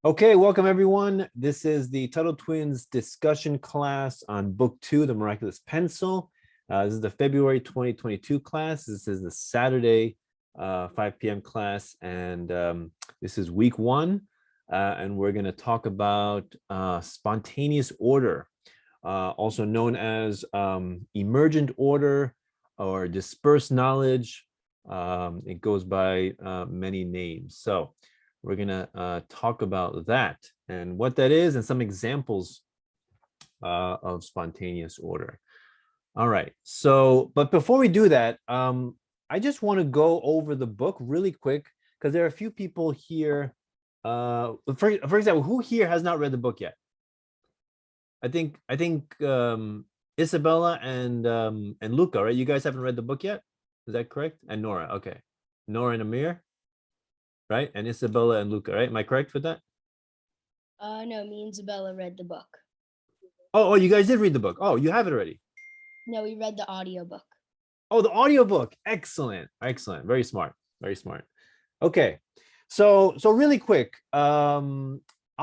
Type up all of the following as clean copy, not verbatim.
Okay, welcome everyone. This is the Tuttle Twins discussion class on book 2, The Miraculous Pencil. This is the February 2022 class. This is the Saturday 5 p.m. class, and this is week 1. And we're going to talk about spontaneous order, also known as emergent order or dispersed knowledge. It goes by many names. So we're going to talk about that and what that is and some examples of spontaneous order. All right. So, but before we do that, I just want to go over the book really quick because there are a few people here. For example, who here has not read the book yet? I think Isabella and Luca, right? You guys haven't read the book yet? Is that correct? And Nora. Okay. Nora and Amir. Right? And Isabella and Luca, right? Am I correct with that? No, me and Isabella read the book. Oh, you guys did read the book. Oh, you have it already. No, we read the audiobook. Oh, the audiobook. Excellent. Excellent. Very smart. Very smart. Okay. So really quick, I'll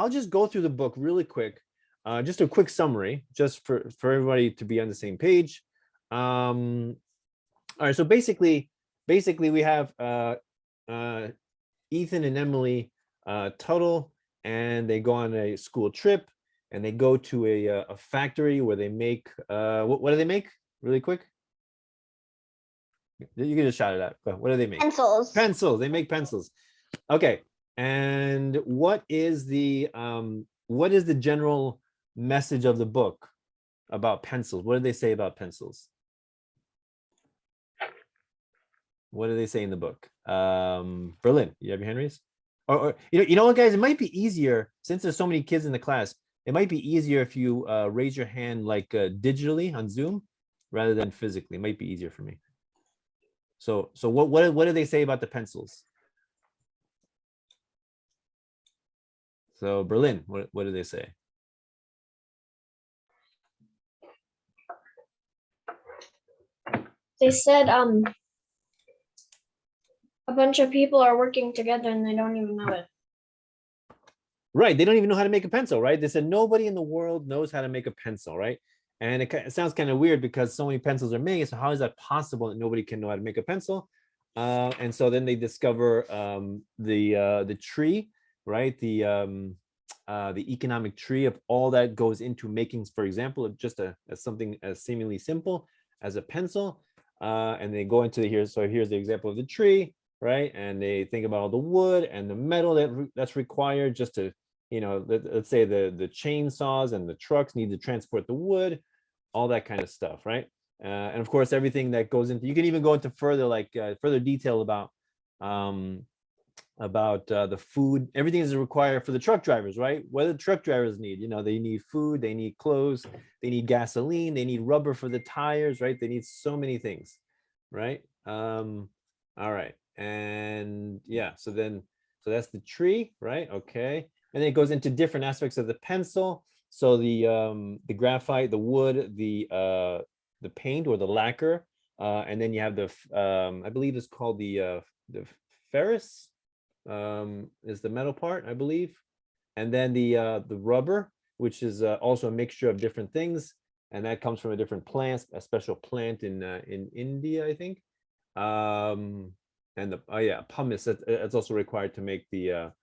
just go through the book really quick. Just a quick summary, just for everybody to be on the same page. All right. So basically we have Ethan and Emily Tuttle, and they go on a school trip, and they go to a factory where they make what do they make? Really quick. You can just shout it out. What do they make? Pencils. Pencils. They make pencils. Okay. And what is the general message of the book about pencils? What do they say about pencils? What do they say in the book? Berlin, you have your hand raised? Or you know what, guys? It might be easier, since there's so many kids in the class, it might be easier if you raise your hand like digitally on Zoom rather than physically. It might be easier for me. So what do they say about the pencils? So Berlin, what do they say? They said a bunch of people are working together and they don't even know it. Right, they don't even know how to make a pencil, right? They said nobody in the world knows how to make a pencil, right? And it sounds kind of weird because so many pencils are made. So how is that possible that nobody can know how to make a pencil? And so then they discover the tree, right? The economic tree of all that goes into making, for example, just something as seemingly simple as a pencil. And they go into here. So here's the example of the tree, right? And they think about all the wood and the metal that's required just to, let's say the chainsaws and the trucks need to transport the wood, all that kind of stuff, right? And of course, everything that goes into, you can even go into further detail about the food. Everything is required for the truck drivers, right? What do the truck drivers need? They need food, they need clothes, they need gasoline, they need rubber for the tires, right? They need so many things, right? All right. And yeah, so that's the tree, right? Okay. And then it goes into different aspects of the pencil. So the graphite, the wood, the paint or the lacquer, and then you have I believe it's called the ferrous, is the metal part, I believe, and then the rubber, which is also a mixture of different things, and that comes from a different plant, a special plant in India, I think. And pumice, that's also required to make the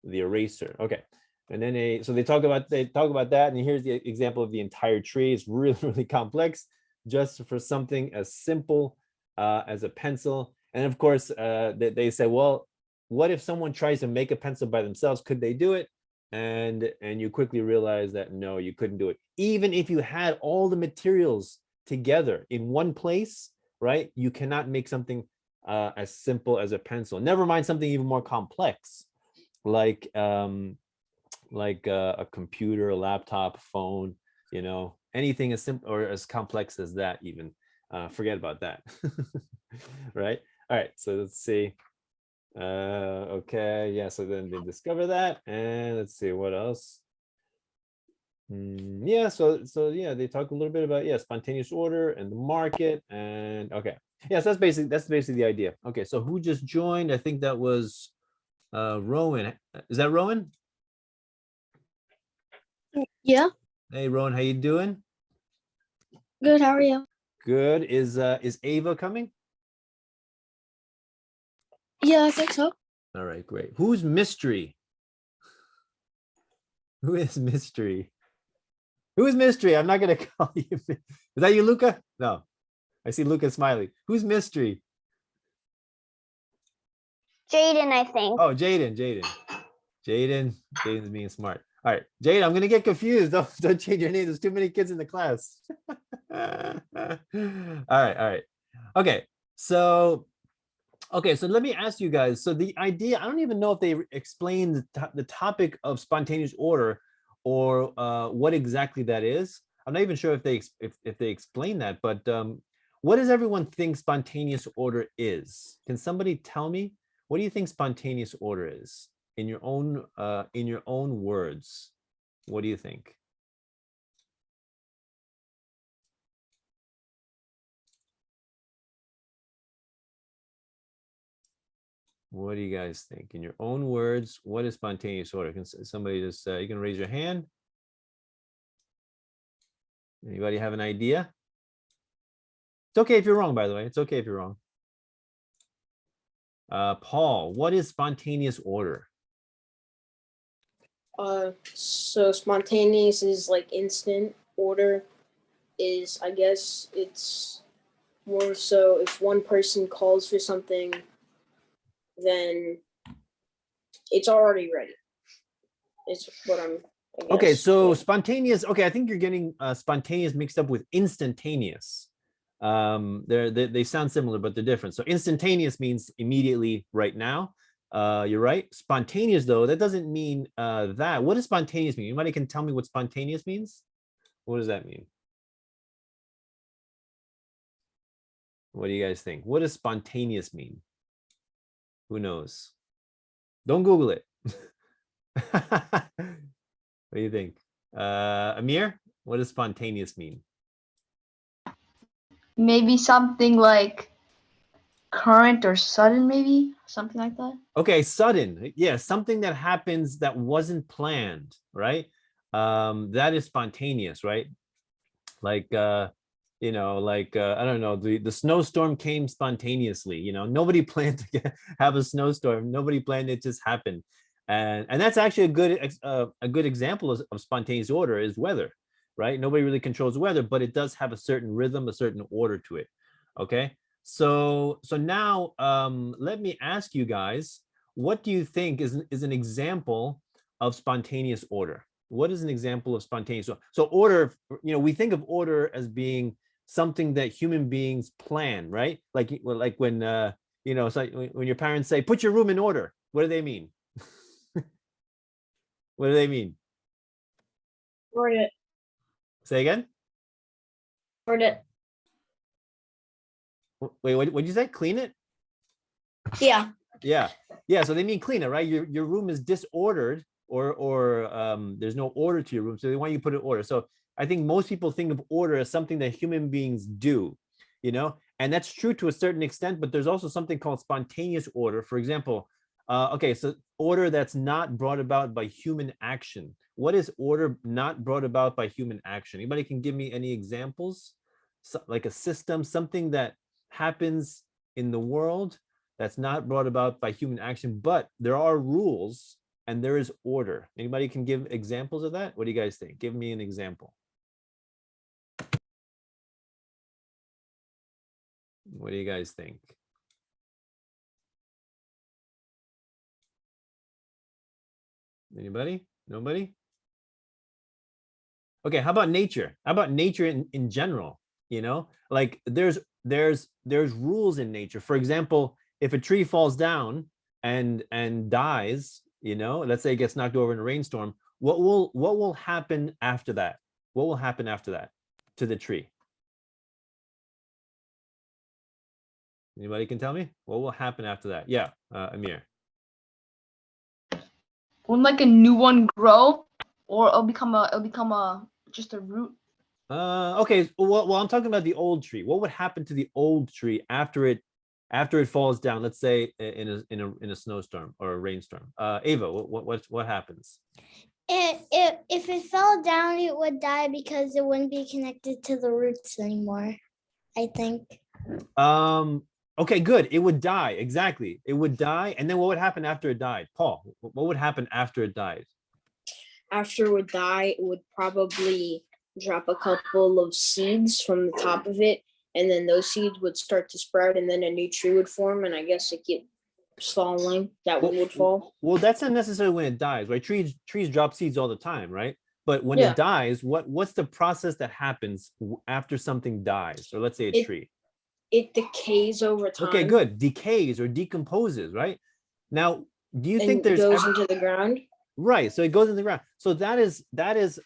eraser. Okay. And then so they talk about that, and here's the example of the entire tree. It's really, really complex, just for something as simple as a pencil. And of course, they say, well, what if someone tries to make a pencil by themselves? Could they do it? And you quickly realize that no, you couldn't do it. Even if you had all the materials together in one place, right? You cannot make something as simple as a pencil. Never mind something even more complex, like a computer, a laptop, phone, anything as simple or as complex as that, even forget about that. Right. All right, so let's see. Okay, yeah, so then they discover that, and let's see what else. Yeah, so yeah, they talk a little bit about spontaneous order and the market, and okay, yeah, so that's basically the idea. Okay, so who just joined? I think that was Rowan. Is that Rowan? Yeah. Hey, Rowan, how you doing? Good. How are you? Good. Is Ava coming? Yeah, I think so. All right, great. Who's Mystery? Who is Mystery? Who is Mystery? I'm not gonna call you. Is that you, Luca? No, I see Luca smiling. Who's Mystery? Jaden, I think. Oh, Jaden's being smart. All right, Jaden, I'm gonna get confused. Don't change your name. There's too many kids in the class. All right. Okay, so let me ask you guys. So the idea, I don't even know if they explain the topic of spontaneous order or what exactly that is. I'm not even sure if they explain that, but what does everyone think spontaneous order is? Can somebody tell me? What do you think spontaneous order is in your own words? What do you think? What do you guys think? In your own words, what is spontaneous order? Can somebody just, you can raise your hand. Anybody have an idea? It's okay if you're wrong, by the way. It's okay if you're wrong. Paul, what is spontaneous order? So spontaneous is like instant. Order is, I guess, it's more so if one person calls for something, then it's already ready. It's what I guess. Okay, so spontaneous. Okay, I think you're getting spontaneous mixed up with instantaneous. They sound similar, but they're different. So instantaneous means immediately, right now. You're right. Spontaneous, though, that doesn't mean that. What does spontaneous mean? Anybody can tell me what spontaneous means? What does that mean? What do you guys think? What does spontaneous mean? Who knows? Don't Google it. What do you think? Amir, what does spontaneous mean? Maybe something like current or sudden, maybe something like that. Okay, sudden. Yeah, something that happens that wasn't planned, right? That is spontaneous, right? Like I don't know, the snowstorm came spontaneously, nobody planned to have a snowstorm. Nobody planned it, just happened. And that's actually a good example of spontaneous order is weather, right? Nobody really controls weather, but it does have a certain rhythm, a certain order to it. Okay, so now let me ask you guys, what do you think is an example of spontaneous order? What is an example of spontaneous? So order, we think of order as being something that human beings plan, right? Like when it's like when your parents say, "Put your room in order." What do they mean? What do they mean? Sort it. Say again. Sort it. Wait, what did you say? Clean it? Yeah. Yeah. So they mean clean it, right? Your room is disordered, or there's no order to your room, so they want you to put it in order. So I think most people think of order as something that human beings do, and that's true to a certain extent, but there's also something called spontaneous order. For example, okay, so order that's not brought about by human action. What is order not brought about by human action? Anybody can give me any examples? Like a system, something that happens in the world that's not brought about by human action, but there are rules and there is order. Anybody can give examples of that? What do you guys think? Give me an example. What do you guys think? Anybody? Nobody? Okay, how about nature? How about nature in general? Like there's rules in nature. For example, if a tree falls down and dies, let's say it gets knocked over in a rainstorm, what will happen after that? What will happen after that to the tree? Anybody can tell me? What will happen after that? Yeah, Amir. Wouldn't like a new one grow, or it'll become just a root? Okay. Well, I'm talking about the old tree. What would happen to the old tree after it falls down? Let's say in a snowstorm or a rainstorm. Ava, what happens? If it fell down, it would die because it wouldn't be connected to the roots anymore, I think. Okay, good. It would die. Exactly. It would die. And then what would happen after it died? Paul, what would happen after it died? After it would die, it would probably drop a couple of seeds from the top of it, and then those seeds would start to sprout, and then a new tree would form, and I guess it keeps falling. That one would fall. Well, that's not necessarily when it dies, right? Trees drop seeds all the time, right? But when Yeah. it dies, what's the process that happens after something dies? Or let's say a tree. It decays over time. Okay, good. Decays or decomposes, right? Now, do you think And there's goes into the ground? right? So it goes in the ground. So that is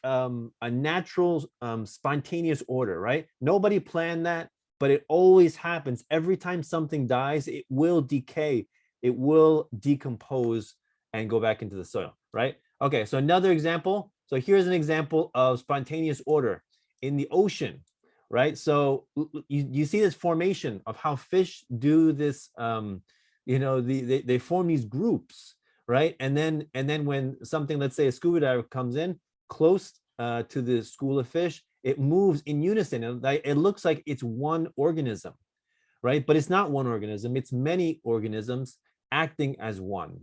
a natural spontaneous order, right? Nobody planned that, but it always happens. Every time something dies, it will decay, it will decompose and go back into the soil, right? Okay, so another example. So here's an example of spontaneous order in the ocean, right? So you see this formation of how fish do this, they form these groups, right? And then when something, let's say a scuba diver comes in close to the school of fish, it moves in unison. It looks like it's one organism, right? But it's not one organism, it's many organisms acting as one,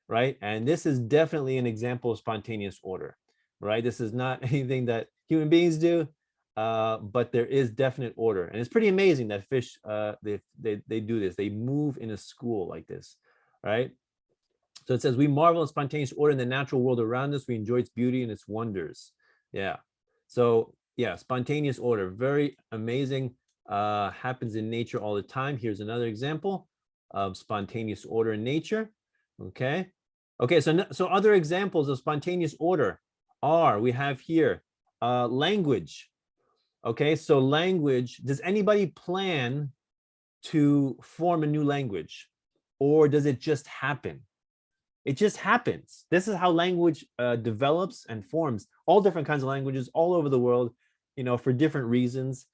right? And this is definitely an example of spontaneous order, right? This is not anything that human beings do, but there is definite order. And it's pretty amazing that fish, they do this. They move in a school like this, right? So it says, we marvel at spontaneous order in the natural world around us. We enjoy its beauty and its wonders. Yeah. So yeah, spontaneous order, very amazing. Happens in nature all the time. Here's another example of spontaneous order in nature. Okay. Okay, so other examples of spontaneous order are, we have here language. Okay, so language, does anybody plan to form a new language, or does it just happen? It just happens. This is how language develops and forms. All different kinds of languages all over the world, for different reasons.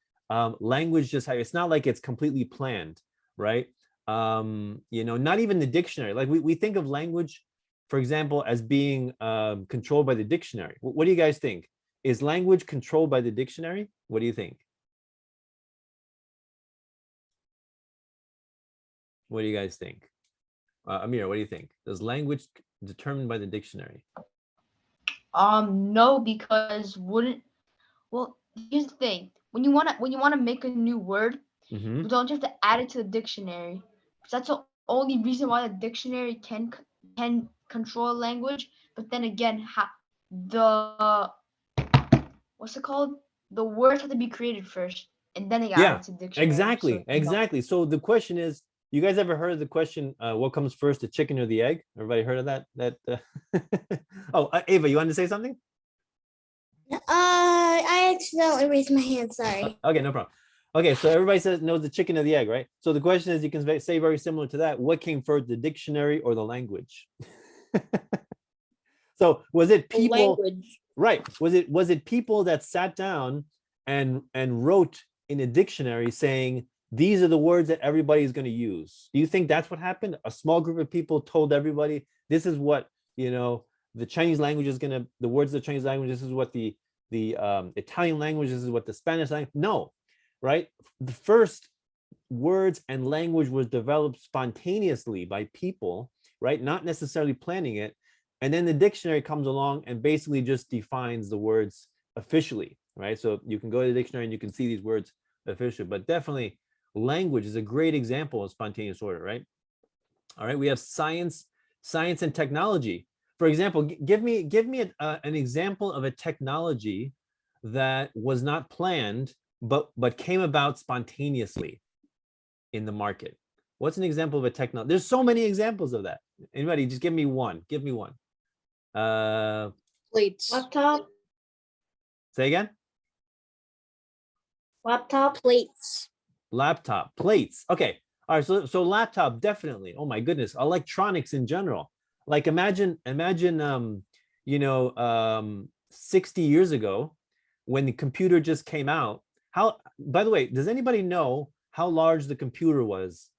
Language just, it's not like it's completely planned, right? Not even the dictionary. Like we think of language, for example, as being controlled by the dictionary. What do you guys think? Is language controlled by the dictionary? What do you think? What do you guys think? Amir, what do you think? Is language determined by the dictionary? No, because here's the thing. When you wanna make a new word, Mm-hmm. you don't have to add it to the dictionary. That's the only reason why the dictionary can control language. But then again, the what's it called? The words have to be created first, and then they add it to the dictionary. Exactly. So the question is, you guys ever heard of the question, what comes first, the chicken or the egg? Everybody heard of that? Oh, Ava, you wanted to say something? I accidentally raised my hand, sorry. Okay, no problem. Okay, so everybody knows the chicken or the egg, right? So the question is, you can say very similar to that. What came first, the dictionary or the language? So was it people? Language. Right. Was it people that sat down and wrote in a dictionary saying, these are the words that everybody's going to use? Do you think that's what happened? A small group of people told everybody, this is what, the Chinese language is going to, the words of the Chinese language, this is what the Italian language, this is what the Spanish language. No, right? The first words and language was developed spontaneously by people, right? Not necessarily planning it. And then the dictionary comes along and basically just defines the words officially, right? So you can go to the dictionary and you can see these words officially, but definitely language is a great example of spontaneous order, right? All right, we have science and technology. For example, give me an example of a technology that was not planned, but came about spontaneously in the market. What's an example of a technology? There's so many examples of that. Anybody, just give me one. Give me one. Plates. Laptop. Say again. Laptop. Plates. Laptop, plates. Okay. All right. So laptop, definitely. Oh my goodness. Electronics in general. Like imagine 60 years ago when the computer just came out. By the way, does anybody know how large the computer was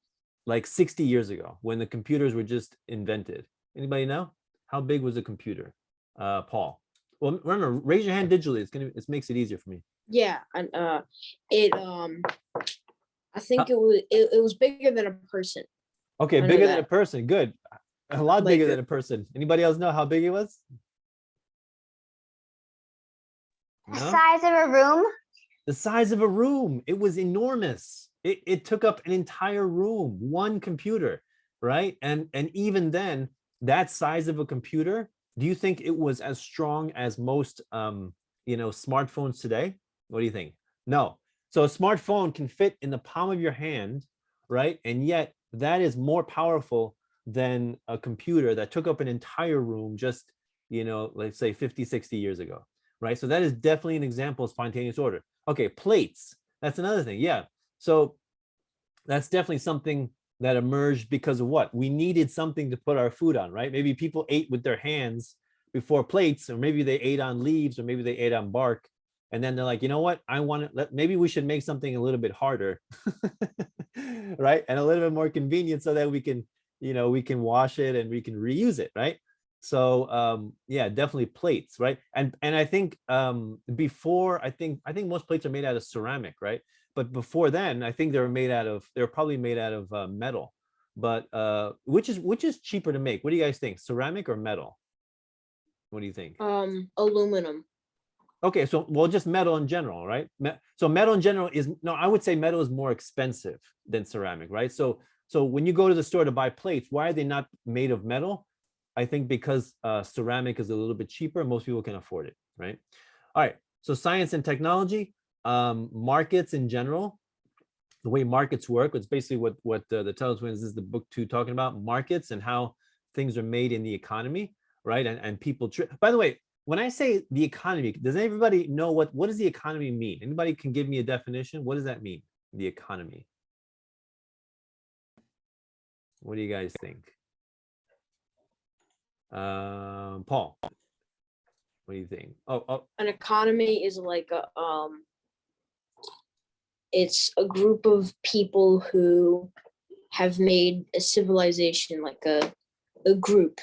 like 60 years ago when the computers were just invented? Anybody know? How big was the computer? Paul. Well, remember, raise your hand digitally. It makes it easier for me. Yeah, and it I think it was bigger than a person. Okay, I know bigger than a that. person. Good. A lot Like bigger than a person. Anybody else know how big it was? The No? size of a room. The size of a room. It was enormous. It took up an entire room, one computer, right? And even then, that size of a computer, do you think it was as strong as most smartphones today? What do you think? No. So a smartphone can fit in the palm of your hand, right? And yet that is more powerful than a computer that took up an entire room just, let's say 50, 60 years ago, right? So that is definitely an example of spontaneous order. Okay, plates. That's another thing. Yeah. So that's definitely something that emerged because of what? We needed something to put our food on, right? Maybe people ate with their hands before plates, or maybe they ate on leaves, or maybe they ate on bark. And then they're like, you know what? Maybe we should make something a little bit harder, right? And a little bit more convenient so that we can wash it and we can reuse it, right? So yeah, definitely plates, right? And I think before, I think most plates are made out of ceramic, right? But before then, I think they're probably made out of metal. But which is cheaper to make? What do you guys think? Ceramic or metal? What do you think? Aluminum. Okay, so well, just metal in general, right? So metal in general I would say metal is more expensive than ceramic, right? So when you go to the store to buy plates, why are they not made of metal? I think because ceramic is a little bit cheaper. Most people can afford it, right? All right, so science and technology, markets in general, the way markets work. It's basically what the Tuttle Twins is the book 2 talking about, markets and how things are made in the economy, right? And people, by the way, when I say the economy, does everybody know what does the economy mean? Anybody can give me a definition? What does that mean? The economy. What do you guys think? Paul, what do you think? Oh, An economy is like it's a group of people who have made a civilization, like a group,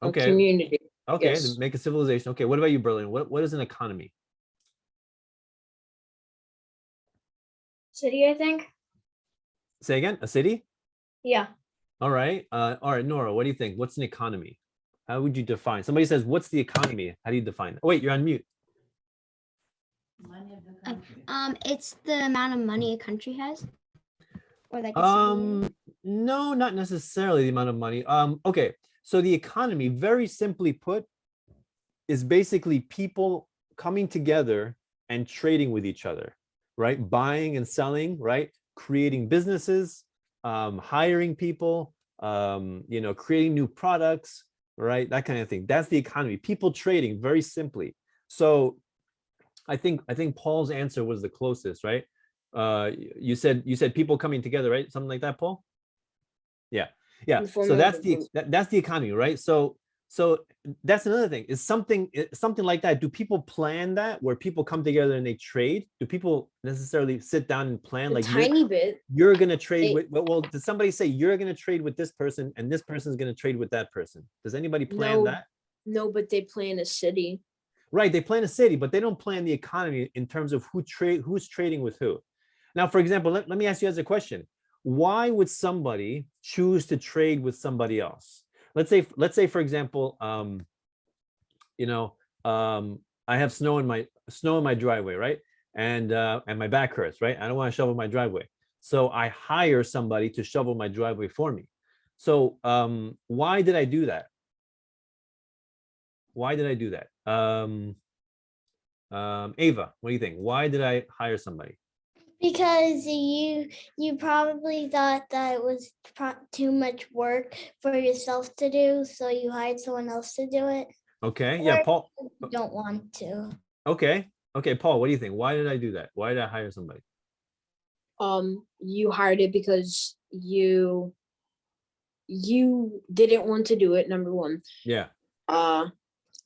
a okay. community. Okay, Yes. make a civilization. Okay, what about you, Berlin? What is an economy? City, I think. Say again, a city? Yeah. All right. All right, Nora, what do you think? What's an economy? How would you define? Somebody says, what's the economy? How do you define it? Oh, wait, you're on mute. It's the amount of money a country has, or like no, not necessarily the amount of money. Okay, so the economy, very simply put, is basically people coming together and trading with each other, right? Buying and selling, right? Creating businesses, hiring people, creating new products, right? That kind of thing. That's the economy. People trading, very simply. So I think Paul's answer was the closest, right? You said people coming together, right? Something like that, Paul? Yeah. So that's the economy, right? So that's another thing. Is something like that. Do people plan that, where people come together and they trade? Do people necessarily sit down and plan, like, tiny bit? You're gonna trade with, well, did somebody say you're gonna trade with this person and this person's gonna trade with that person? Does anybody plan that? No, but they plan a city. Right, they plan a city, but they don't plan the economy in terms of who's trading with who. Now, for example, let me ask you as a question. Why would somebody choose to trade with somebody else? Let's say, for example, I have snow in my driveway, right? And my back hurts, right? I don't want to shovel my driveway. So I hire somebody to shovel my driveway for me. So why did I do that? Why did I do that? Ava, what do you think? Why did I hire somebody? Because you probably thought that it was too much work for yourself to do, so you hired someone else to do it. Okay, yeah, Paul. You don't want to. Okay, Paul, what do you think? Why did I do that? Why did I hire somebody? You hired it because you didn't want to do it, number one. Yeah.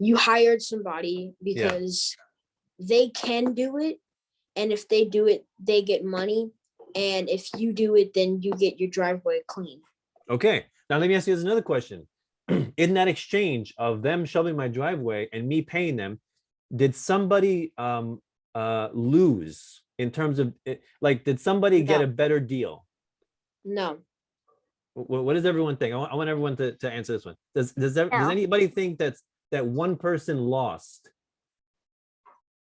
You hired somebody because they can do it, and if they do it, they get money, and if you do it, then you get your driveway clean. Okay, now let me ask you another question. In that exchange of them shoveling my driveway and me paying them, did somebody lose in terms of like, did somebody get No. a better deal? No. What does everyone think? I want everyone to answer this one. Does anybody think that one person lost?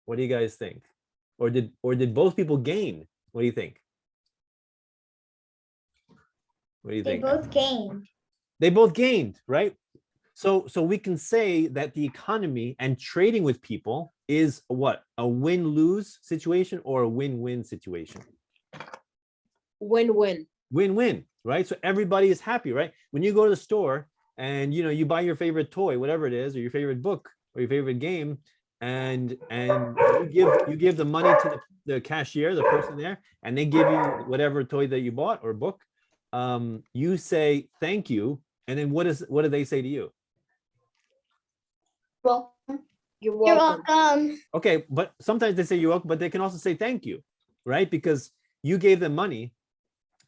What do you guys think? Or did both people gain? What do you think? What do you They think? both gained. They both gained, right? So we can say that the economy and trading with people is what? A win-lose situation or a win-win situation? Win-win. Win-win, right? So everybody is happy, right? When you go to the store and you buy your favorite toy, whatever it is, or your favorite book or your favorite game, and you give the money to the cashier, the person there, and they give you whatever toy that you bought or book, you say thank you, and then what do they say to you? Well, You're you're welcome. welcome. Okay, but sometimes they say you're welcome, but they can also say thank you, right? Because you gave them money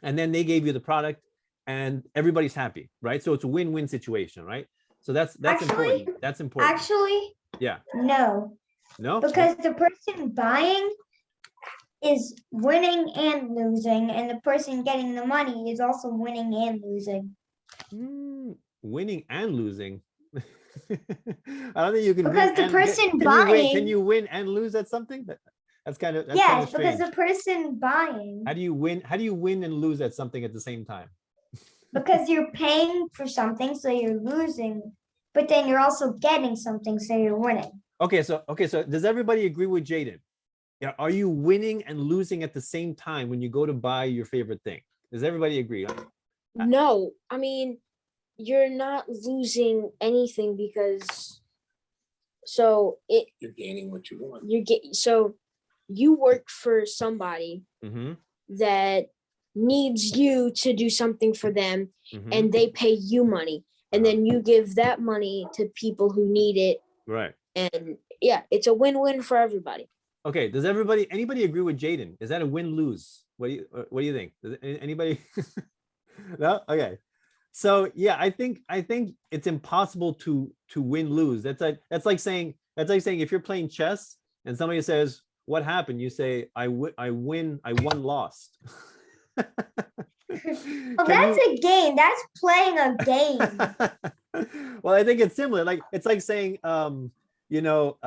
and then they gave you the product and everybody's happy, right? So it's a win-win situation, right? So that's Actually- important. That's important. Actually, Yeah. no, No? because the person buying is winning and losing, and the person getting the money is also winning and losing. Winning and losing. I don't think you can Because win the and person can buying- you win and lose at something? That's kind of Yes, strange. because the person buying, How do you win and lose at something at the same time? because you're paying for something, so you're losing, but then you're also getting something, so you're winning. Okay, so does everybody agree with Jaden? Yeah, are you winning and losing at the same time when you go to buy your favorite thing? Does everybody agree? No, I mean, you're not losing anything because You're gaining what you want. you work for somebody Mm-hmm, that needs you to do something for them, mm-hmm. and they pay you money, and then you give that money to people who need it, Right. and yeah, it's a win-win for everybody. Okay, does anybody agree with Jaden? Is that a win-lose? What do you think? Does anybody? No? Okay. So yeah, I think it's impossible to win-lose. That's like saying if you're playing chess and somebody says, "What happened?" You say, I won, lost. Well, that's a game. That's playing a game. Well, I think it's similar. Like it's like saying, I don't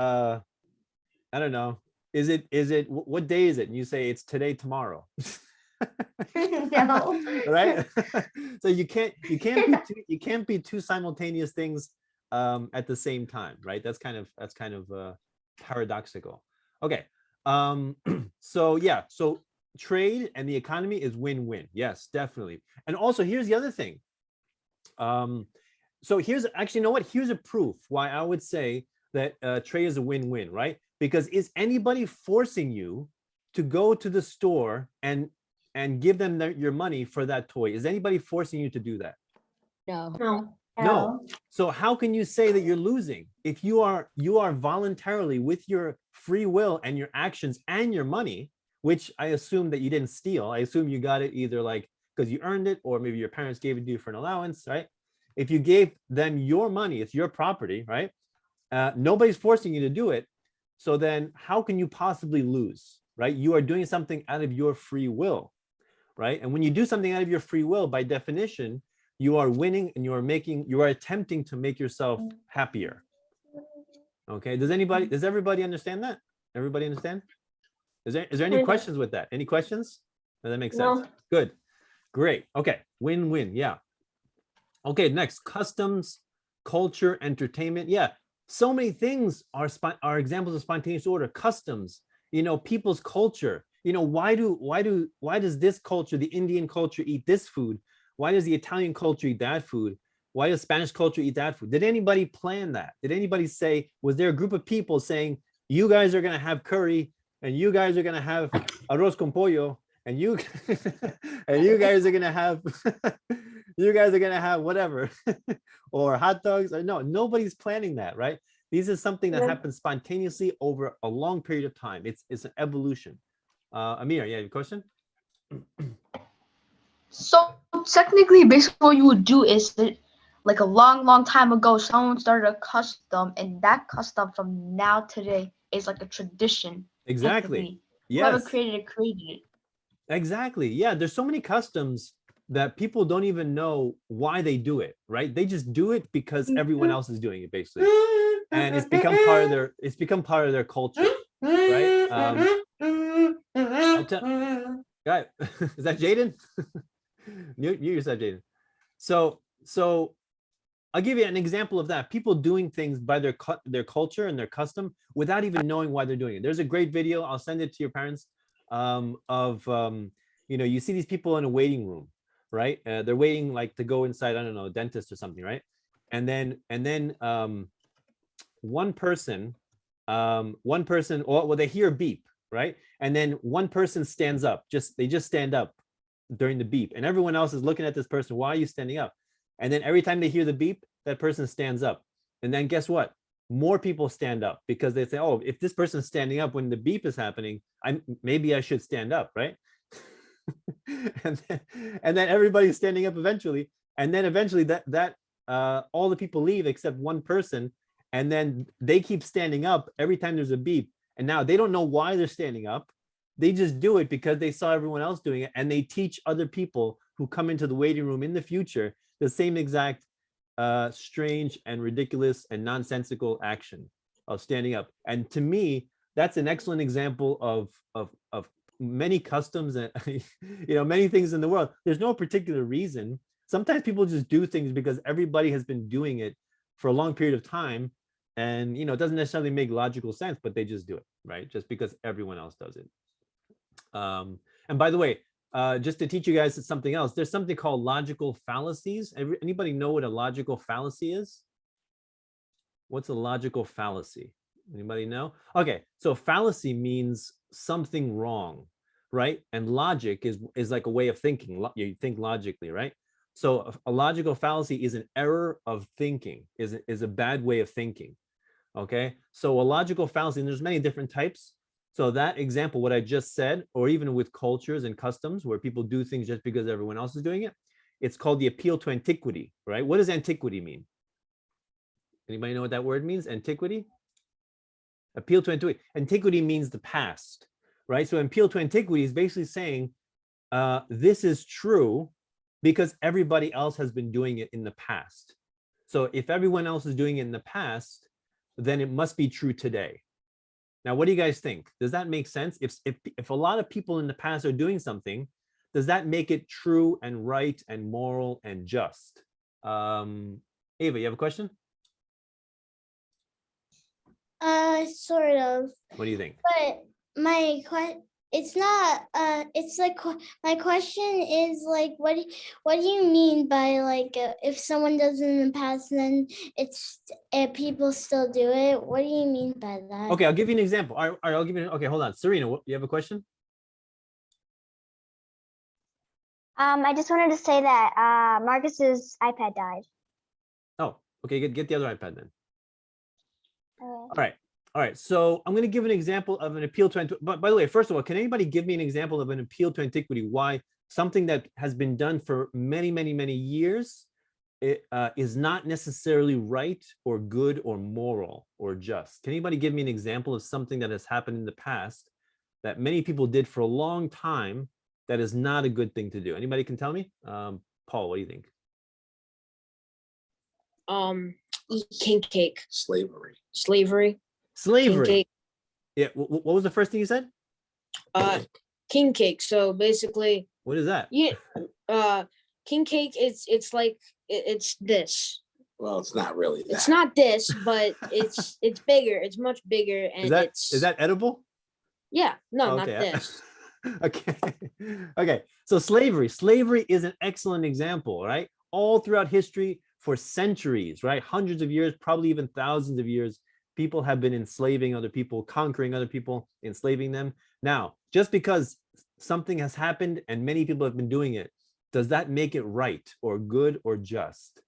know. Is it what day is it? And you say it's today, tomorrow. No. Right? So you can't be two simultaneous things at the same time, right? That's kind of paradoxical. Okay. So yeah, so trade and the economy is win-win. Yes, definitely. And also here's the other thing. So here's actually, you know what? Here's a proof why I would say that trade is a win-win, right? Because is anybody forcing you to go to the store and give them your money for that toy? Is anybody forcing you to do that? No. No. So how can you say that you're losing if you are voluntarily, with your free will and your actions and your money, which I assume that you didn't steal. I assume you got it either like because you earned it, or maybe your parents gave it to you for an allowance, right? If you gave them your money, it's your property, right? Nobody's forcing you to do it. So then how can you possibly lose, right? You are doing something out of your free will, right? And when you do something out of your free will, by definition, you are winning and you are attempting to make yourself happier. Okay, does everybody understand that? Everybody understand? Is there any questions with that? Any questions? Does that make sense? No. Good, great. Okay, win-win, yeah. Okay, next, customs, culture, entertainment. Yeah, so many things are examples of spontaneous order. Customs, people's culture. Why does this culture, the Indian culture, eat this food? Why does the Italian culture eat that food? Why does Spanish culture eat that food? Did anybody plan that? Did anybody say, was there a group of people saying, you guys are gonna have curry and you guys are gonna have arroz con pollo and you guys are gonna have whatever or hot dogs? Or no, nobody's planning that, right? This is something that happens spontaneously over a long period of time. It's an evolution. Amir, yeah, your question? So technically, basically what you would do is that, like a long time ago, someone started a custom, and that custom from now today is like a tradition. meant to Exactly. be. Whoever Yes. created it created it. Exactly. Yeah. There's so many customs that people don't even know why they do it, right? They just do it because everyone else is doing it, basically. And it's become part of their culture, right? I'll tell, guy, is that Jaden? Mute yourself, Jaden. So I'll give you an example of that. People doing things by their culture and their custom without even knowing why they're doing it. There's a great video. I'll send it to your parents. You see these people in a waiting room, right? They're waiting like to go inside, I don't know, a dentist or something, right? And then one person, or they hear a beep, right? And then one person stands up. They just stand up during the beep, and everyone else is looking at this person. Why are you standing up? And then every time they hear the beep, that person stands up. And then guess what? More people stand up because they say, oh, if this person's standing up when the beep is happening, maybe I should stand up, right? and then everybody's standing up eventually. And then eventually that all the people leave except one person. And then they keep standing up every time there's a beep. And now they don't know why they're standing up. They just do it because they saw everyone else doing it. And they teach other people who come into the waiting room in the future the same exact strange and ridiculous and nonsensical action of standing up. And to me, that's an excellent example of many customs and many things in the world. There's no particular reason. Sometimes people just do things because everybody has been doing it for a long period of time, and it doesn't necessarily make logical sense, but they just do it, right? Just because everyone else does it. And by the way, just to teach you guys something else, there's something called logical fallacies. Anybody know what a logical fallacy is? What's a logical fallacy? Anybody know? Okay, so fallacy means something wrong, right? And logic is like a way of thinking. You think logically, right? So a logical fallacy is an error of thinking, is a bad way of thinking. Okay, so a logical fallacy, and there's many different types. So that example, what I just said, or even with cultures and customs where people do things just because everyone else is doing it, it's called the appeal to antiquity, right? What does antiquity mean? Anybody know what that word means? Antiquity? Appeal to antiquity. Antiquity means the past, right? So appeal to antiquity is basically saying this is true because everybody else has been doing it in the past. So if everyone else is doing it in the past, then it must be true today. Now, what do you guys think? Does that make sense? If a lot of people in the past are doing something, does that make it true and right and moral and just? Ava, you have a question? Sort of. What do you think? But my it's not. It's like my question is like, what do you mean by like if someone does it in the past, then people still do it? What do you mean by that? Okay, I'll give you an example. All right, I'll give you. Okay, hold on, Serena, you have a question? I just wanted to say that Marcus's iPad died. Oh, okay, get the other iPad then. Okay. All right. So I'm going to give an example of an appeal to antiquity. But by the way, first of all, can anybody give me an example of an appeal to antiquity? Why something that has been done for many, many, many years is not necessarily right or good or moral or just? Can anybody give me an example of something that has happened in the past that many people did for a long time that is not a good thing to do? Anybody can tell me? Paul, what do you think? Eat king cake. Slavery. Slavery. Slavery. King cake. Yeah. What was the first thing you said? King cake. So basically, What is that? yeah. King cake. It's like it's this. Well, it's not really that. It's not this, but it's bigger. It's much bigger, and Is that edible? Yeah. No, Okay. not this. Okay. So slavery is an excellent example, right? All throughout history for centuries, right? Hundreds of years, probably even thousands of years, people have been enslaving other people, conquering other people, enslaving them. Now, just because something has happened and many people have been doing it, does that make it right or good or just?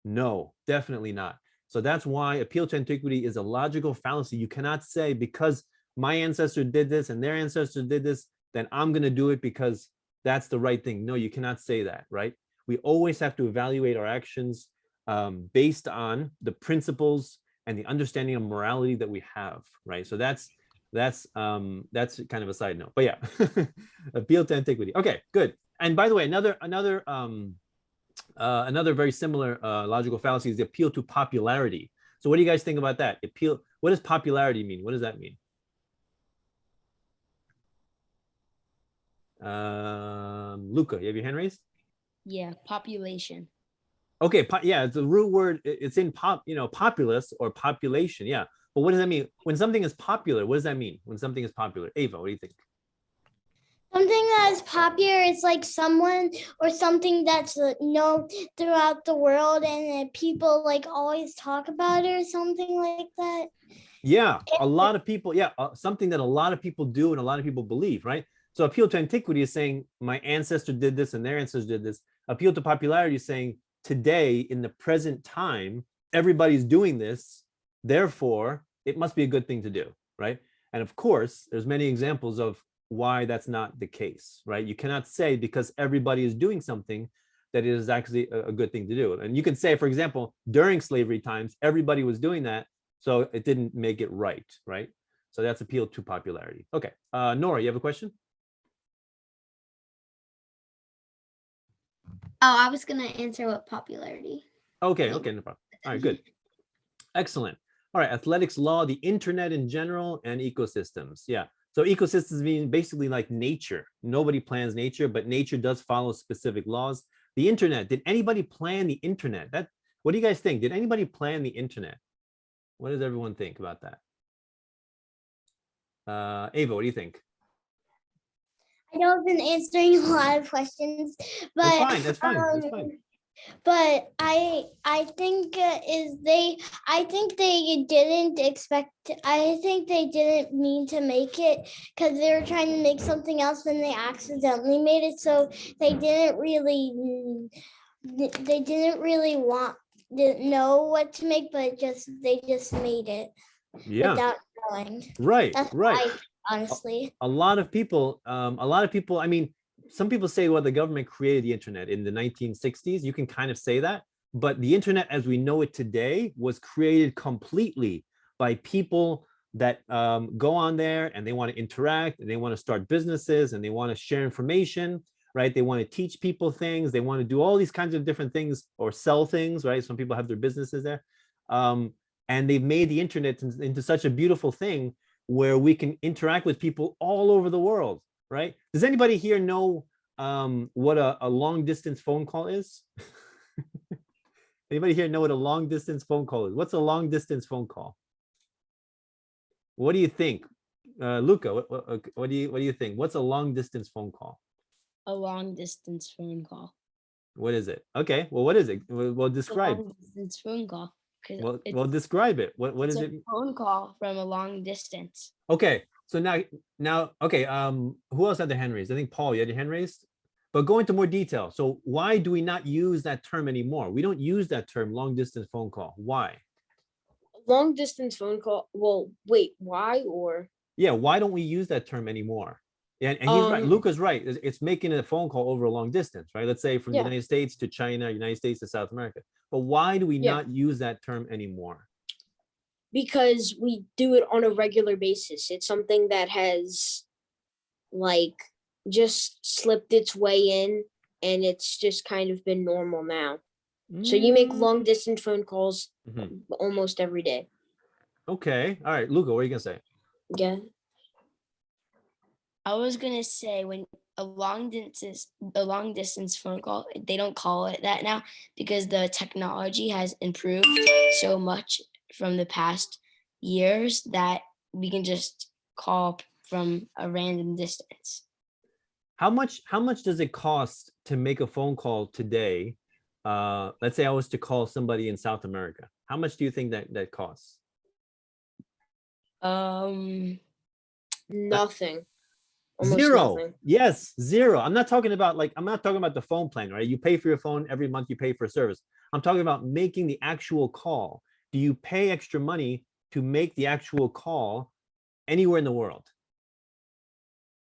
No, definitely not. So that's why appeal to antiquity is a logical fallacy. You cannot say because my ancestor did this and their ancestor did this, then I'm going to do it because that's the right thing. No, you cannot say that, right? We always have to evaluate our actions based on the principles and the understanding of morality that we have, right? So that's kind of a side note, but yeah, appeal to antiquity. Okay, good. And by the way, another very similar logical fallacy is the appeal to popularity. So what do you guys think about that? Appeal. What does popularity mean? What does that mean? Luca, you have your hand raised? Yeah, population. Okay, yeah, it's a root word. It's in populace or population. Yeah, but what does that mean? When something is popular, what does that mean? When something is popular, Ava, what do you think? Something that is popular is like someone or something that's known throughout the world, and that people like always talk about it or something like that. Yeah, a lot of people. Yeah, something that a lot of people do and a lot of people believe, right? So appeal to antiquity is saying my ancestor did this and their ancestors did this. Appeal to popularity is saying today in the present time, everybody's doing this. Therefore, it must be a good thing to do, right? And of course, there's many examples of why that's not the case, right? You cannot say because everybody is doing something that it is actually a good thing to do. And you can say, for example, during slavery times, everybody was doing that, so it didn't make it right, right? So that's appeal to popularity. Okay, Nora, you have a question? Oh, I was gonna answer what popularity. Okay, no problem. All right, good. Excellent. All right, athletics law, the internet in general, and ecosystems. Yeah, so ecosystems mean basically like nature. Nobody plans nature, but nature does follow specific laws. The internet, did anybody plan the internet? What do you guys think? Did anybody plan the internet? What does everyone think about that? Ava, what do you think? I know I've been answering a lot of questions, but That's fine. That's fine. That's fine. But I think I think they didn't expect. I think they didn't mean to make it because they were trying to make something else and they accidentally made it. So they didn't really didn't know what to make, but they just made it Yeah. without knowing. Right. That's Right. why, honestly. A lot of people, I mean, some people say, well, the government created the internet in the 1960s. You can kind of say that, but the internet as we know it today was created completely by people that go on there and they want to interact and they want to start businesses and they want to share information, right? They want to teach people things. They want to do all these kinds of different things or sell things, right? Some people have their businesses there. And they've made the internet into such a beautiful thing where we can interact with people all over the world, right? Does anybody here know what a long distance phone call is? Anybody here know what a long distance phone call is? What's a long distance phone call? What do you think? Luca, what do you think? What's a long distance phone call? A long distance phone call. What is it? Okay, well, what is it? Well, describe. A long distance phone call. Well, describe it. What is it? Phone call from a long distance. Okay, so now, okay. Who else had their hand raised? I think Paul, you had your hand raised. But go into more detail. So why do we not use that term anymore? We don't use that term, long distance phone call. Why? Long distance phone call. Well, wait, why or? Yeah, why don't we use that term anymore? And he's right. Luca's right. It's making a phone call over a long distance, right? Let's say from the United States to China, United States to South America. But why do we not use that term anymore? Because we do it on a regular basis. It's something that has like just slipped its way in and it's just kind of been normal now. So you make long distance phone calls almost every day. Okay. All right. Luca, what are you going to say? Yeah. I was gonna say when a long distance phone call, they don't call it that now because the technology has improved so much from the past years that we can just call from a random distance. How much does it cost to make a phone call today? Let's say I was to call somebody in South America. How much do you think that costs? Nothing. Almost Zero. nothing. Yes, zero. I'm not talking about the phone plan, right? You pay for your phone every month, you pay for a service. I'm talking about making the actual call. Do you pay extra money to make the actual call anywhere in the world?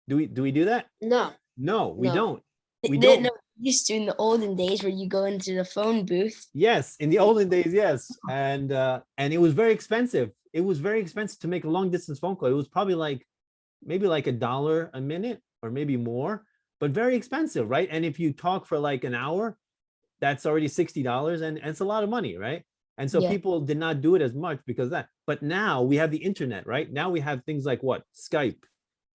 Do we do that? No. No, we No. don't. We They- don't. used to in the olden days where you go into the phone booth. Yes, in the olden days, yes. And it was very expensive. It was very expensive to make a long distance phone call. It was probably like maybe like $1 a minute or maybe more, but very expensive, right? And if you talk for like an hour, that's already $60 and it's a lot of money, right? And so Yeah. people did not do it as much because of that. But now we have the internet, right? Now we have things like what? Skype,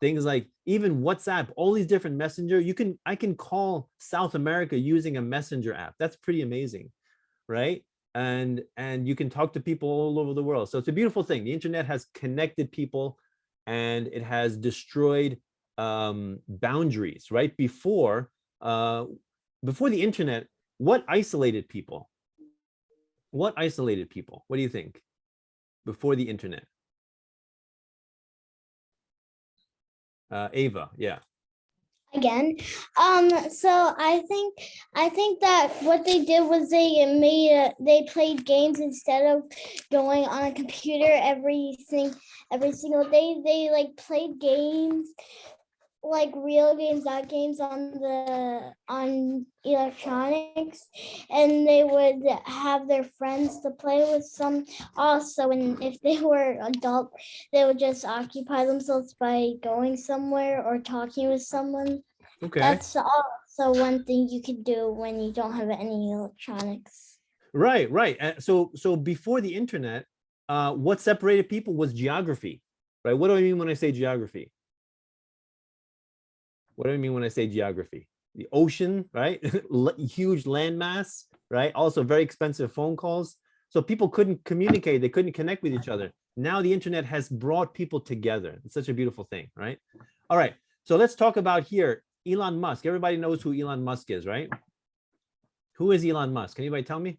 things like even WhatsApp, all these different messenger. I can call South America using a messenger app. That's pretty amazing, right? And you can talk to people all over the world. So it's a beautiful thing. The internet has connected people and it has destroyed boundaries, right? Before the internet, what isolated people? What isolated people? What do you think? Before the internet? Ava, yeah. Again, so I think that what they did was they played games instead of going on a computer every single day. They like played games, like real games, not games on electronics, and they would have their friends to play with some also. And if they were adult, they would just occupy themselves by going somewhere or talking with someone. Okay. That's also one thing you could do when you don't have any electronics. Right. So before the internet, what separated people was geography, right? What do I mean when I say geography? What do I mean when I say geography? The ocean, right? Huge landmass, right? Also very expensive phone calls. So people couldn't communicate. They couldn't connect with each other. Now the internet has brought people together. It's such a beautiful thing, right? All right. So let's talk about here, Elon Musk. Everybody knows who Elon Musk is, right? Who is Elon Musk? Can anybody tell me?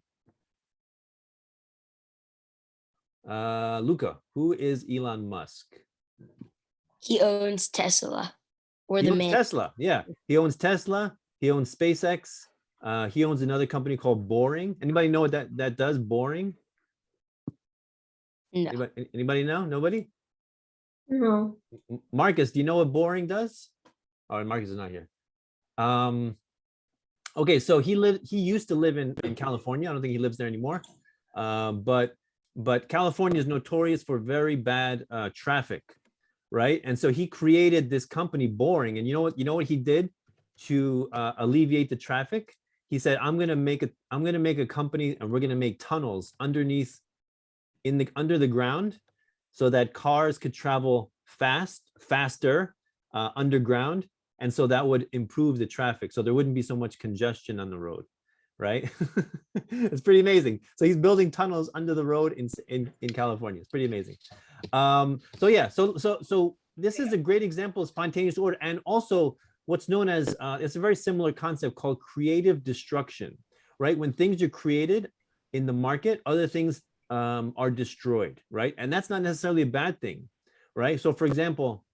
Luca, who is Elon Musk? He owns Tesla. Or He the owns man. Tesla. Yeah, he owns Tesla. He owns SpaceX. He owns another company called Boring. Anybody know what that does? Boring. No. Anybody know? Nobody. No. Marcus, do you know what Boring does? Oh, Marcus is not here. Okay, so he used to live in California. I don't think he lives there anymore. But California is notorious for very bad traffic, right? And so he created this company, Boring. And you know what he did to alleviate the traffic? He said, I'm gonna make a company, and we're gonna make tunnels under the ground, so that cars could travel faster underground, and so that would improve the traffic, so there wouldn't be so much congestion on the road, right? It's pretty amazing. So he's building tunnels under the road in California. It's pretty amazing. So yeah, so this is a great example of spontaneous order, and also what's known as it's a very similar concept called creative destruction, right? When things are created in the market, other things are destroyed, right? And that's not necessarily a bad thing, right? So for example,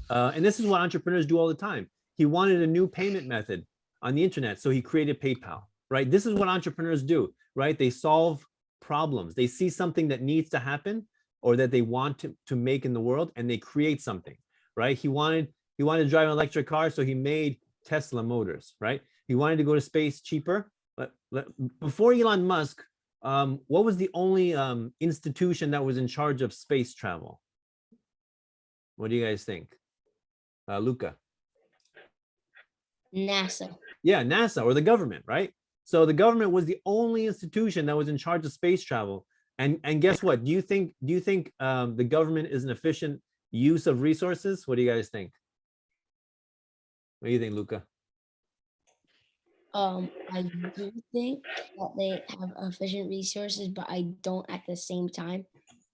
and this is what entrepreneurs do all the time. He wanted a new payment method on the internet, so he created PayPal, right? This is what entrepreneurs do, right? They solve problems. They see something that needs to happen or that they want to make in the world, and they create something, right? He wanted to drive an electric car, so he made Tesla Motors, right? He wanted to go to space cheaper. But before Elon Musk, what was the only institution that was in charge of space travel? What do you guys think? Luca? NASA. Yeah, NASA, or the government, right? So the government was the only institution that was in charge of space travel. And guess what? Do you think the government is an efficient use of resources? What do you guys think? What do you think, Luca? I do think that they have efficient resources, but I don't at the same time.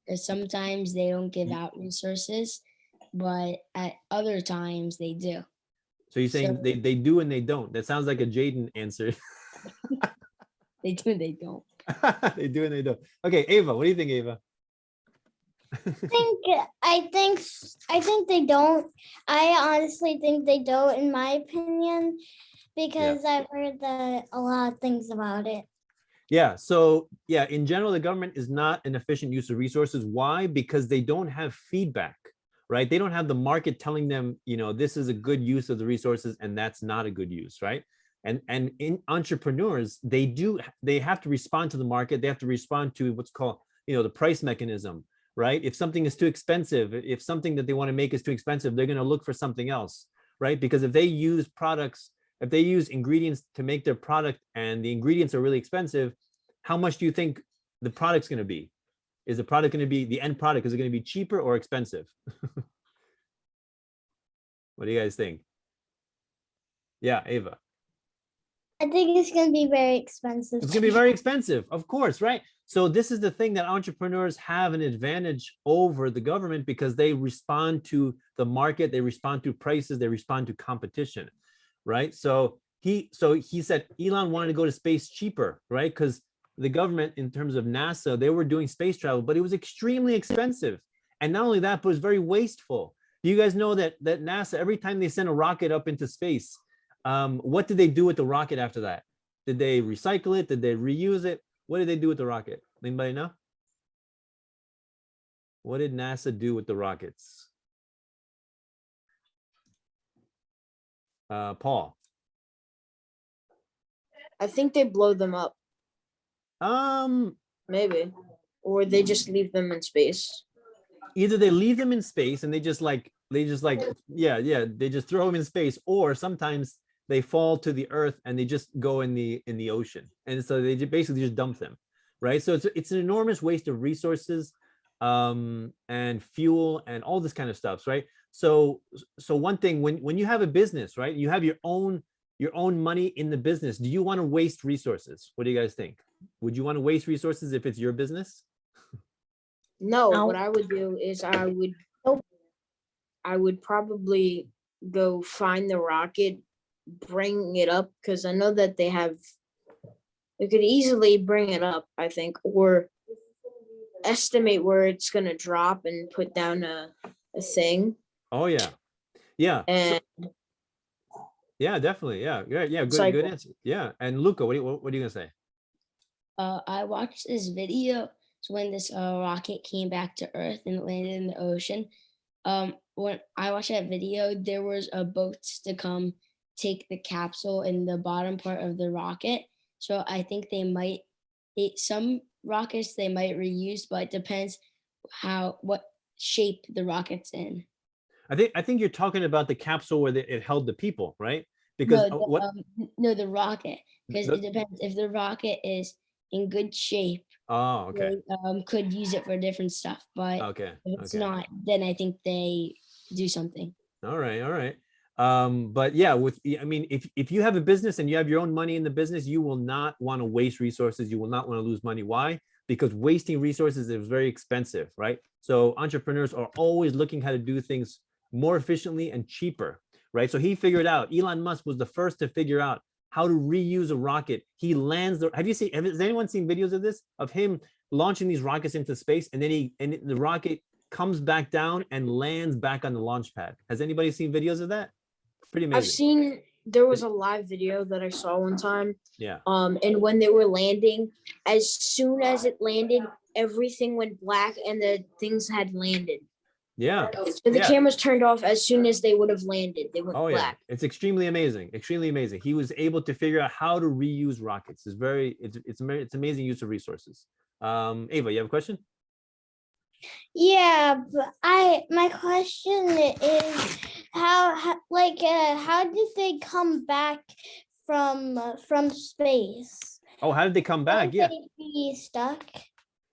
Because sometimes they don't give out resources, but at other times they do. So you're saying So- they do and they don't. That sounds like a Jaden answer. They do and they don't. They do and they don't. Okay, Ava, what do you think, Ava? I think they don't. I honestly think they don't, in my opinion, because I've heard a lot of things about it. Yeah, so yeah, in general, the government is not an efficient use of resources. Why? Because they don't have feedback, right? They don't have the market telling them, this is a good use of the resources and that's not a good use, right? And in entrepreneurs, they have to respond to the market. They have to respond to what's called, the price mechanism, right? If something is too expensive, if something that they want to make is too expensive, they're going to look for something else, right? Because if they use ingredients to make their product and the ingredients are really expensive, how much do you think the product's going to be? Is the product going to be, the end product, is it going to be cheaper or expensive? What do you guys think? Yeah, Ava. I think it's going to be very expensive. It's going to be very expensive, of course, right? So this is the thing, that entrepreneurs have an advantage over the government because they respond to the market, they respond to prices, they respond to competition, right? So he said Elon wanted to go to space cheaper, right? Because the government, in terms of NASA, they were doing space travel, but it was extremely expensive. And not only that, but it was very wasteful. Do you guys know that NASA, every time they send a rocket up into space, what did they do with the rocket after that? Did they recycle it? Did they reuse it? What did they do with the rocket? Anybody know? What did NASA do with the rockets? Paul. I think they blow them up, maybe, or they just leave them in space. Either they leave them in space and they just throw them in space, or sometimes they fall to the earth and they just go in the ocean, and so they basically just dump them, right? So it's an enormous waste of resources, and fuel and all this kind of stuff, right? So one thing, when you have a business, right, you have your own money in the business, do you want to waste resources? What do you guys think? Would you want to waste resources if it's your business? No, No. what I would do is I would probably go find the rocket, bring it up, because I know that they could easily bring it up, I think, or estimate where it's gonna drop and put down a thing. Oh yeah. And Yeah, definitely. Yeah. Good Cycle. answer. Yeah. And Luca, what are you gonna say? I watched this video. So when this rocket came back to Earth and landed in the ocean, when I watched that video, there was a boats to come take the capsule in the bottom part of the rocket. So I think some rockets they might reuse, but it depends what shape the rocket's in. I think you're talking about the capsule where it held the people, right? Because No, the rocket, because The- it depends. If the rocket is in good shape, Oh, okay. they could use it for different stuff. But Okay. if it's Okay. not, then I think they do something. All right. But yeah, if you have a business and you have your own money in the business, you will not want to waste resources. You will not want to lose money. Why? Because wasting resources is very expensive, right? So entrepreneurs are always looking how to do things more efficiently and cheaper, right? So he figured out, Elon Musk was the first to figure out how to reuse a rocket. He lands has anyone seen videos of this, of him launching these rockets into space, and then the rocket comes back down and lands back on the launch pad? Has anybody seen videos of that? Pretty amazing. there was a live video that I saw one time. Yeah. And when they were landing, as soon as it landed, everything went black and the things had landed. Yeah. So the cameras turned off as soon as they would have landed. They went Oh yeah, black. it's extremely amazing. He was able to figure out how to reuse rockets. It's amazing use of resources. Ava, you have a question? Yeah, but my question is how did they come back from space? Oh, how did they come back? Wouldn't Yeah. they be stuck?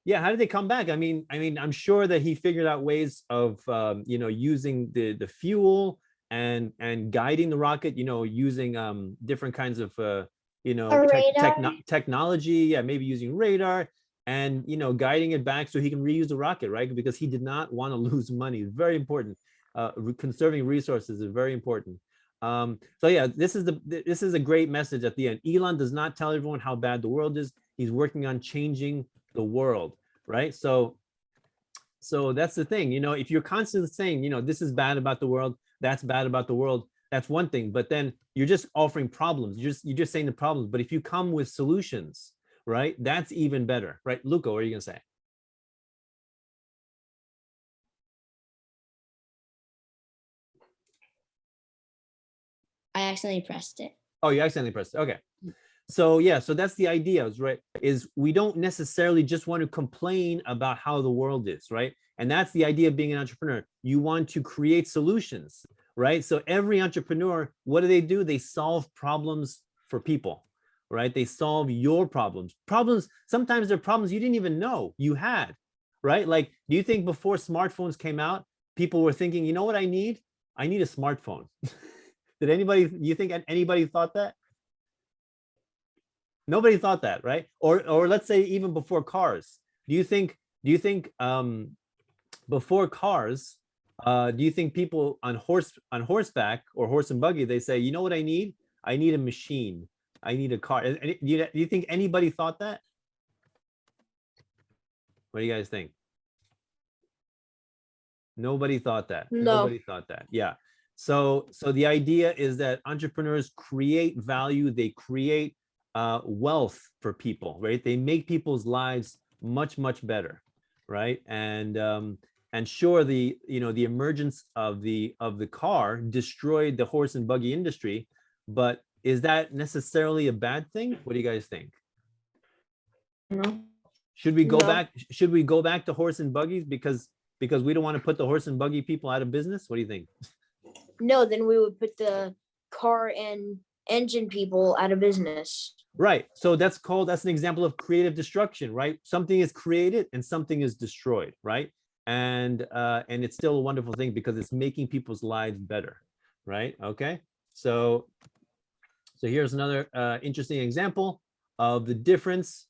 Yeah, how did they come back? I mean, I'm sure that he figured out ways of using the fuel and guiding the rocket, using different kinds of radar? technology. Yeah, maybe using radar and guiding it back so he can reuse the rocket, right? Because he did not want to lose money. It's very important. Conserving resources is very important. So yeah, this is a great message at the end. Elon does not tell everyone how bad the world is. He's working on changing the world, right? So that's the thing. If you're constantly saying, this is bad about the world, that's bad about the world, that's one thing. But then you're just offering problems. You're just saying the problems. But if you come with solutions, right, that's even better, right? Luca, what are you gonna say? I accidentally pressed it. Oh, you accidentally pressed it. Okay. So yeah, so that's the idea, right? Is we don't necessarily just want to complain about how the world is, right? And that's the idea of being an entrepreneur. You want to create solutions, right? So every entrepreneur, what do? They solve problems for people, right? They solve your problems. Problems, sometimes they're problems you didn't even know you had, right? Like, do you think before smartphones came out, people were thinking, you know what I need? I need a smartphone. Did anybody, you think anybody thought that? Nobody thought that, right? Or let's say even before cars. Do you think before cars, do you think people on horseback or horse and buggy, they say, you know what I need? I need a machine. I need a car. Do you think anybody thought that? What do you guys think? Nobody thought that. No. Nobody thought that. Yeah. So the idea is that entrepreneurs create value. They create wealth for people, right? They make people's lives much better, right? And sure, the emergence of the car destroyed the horse and buggy industry, but is that necessarily a bad thing? What do you guys think? No. Should we go No. back? Should we go back to horse and buggies because we don't want to put the horse and buggy people out of business? What do you think? No, then we would put the car and engine people out of business. Right. So that's an example of creative destruction, right? Something is created and something is destroyed, right? And it's still a wonderful thing because it's making people's lives better, right? Okay. So here's another interesting example of the difference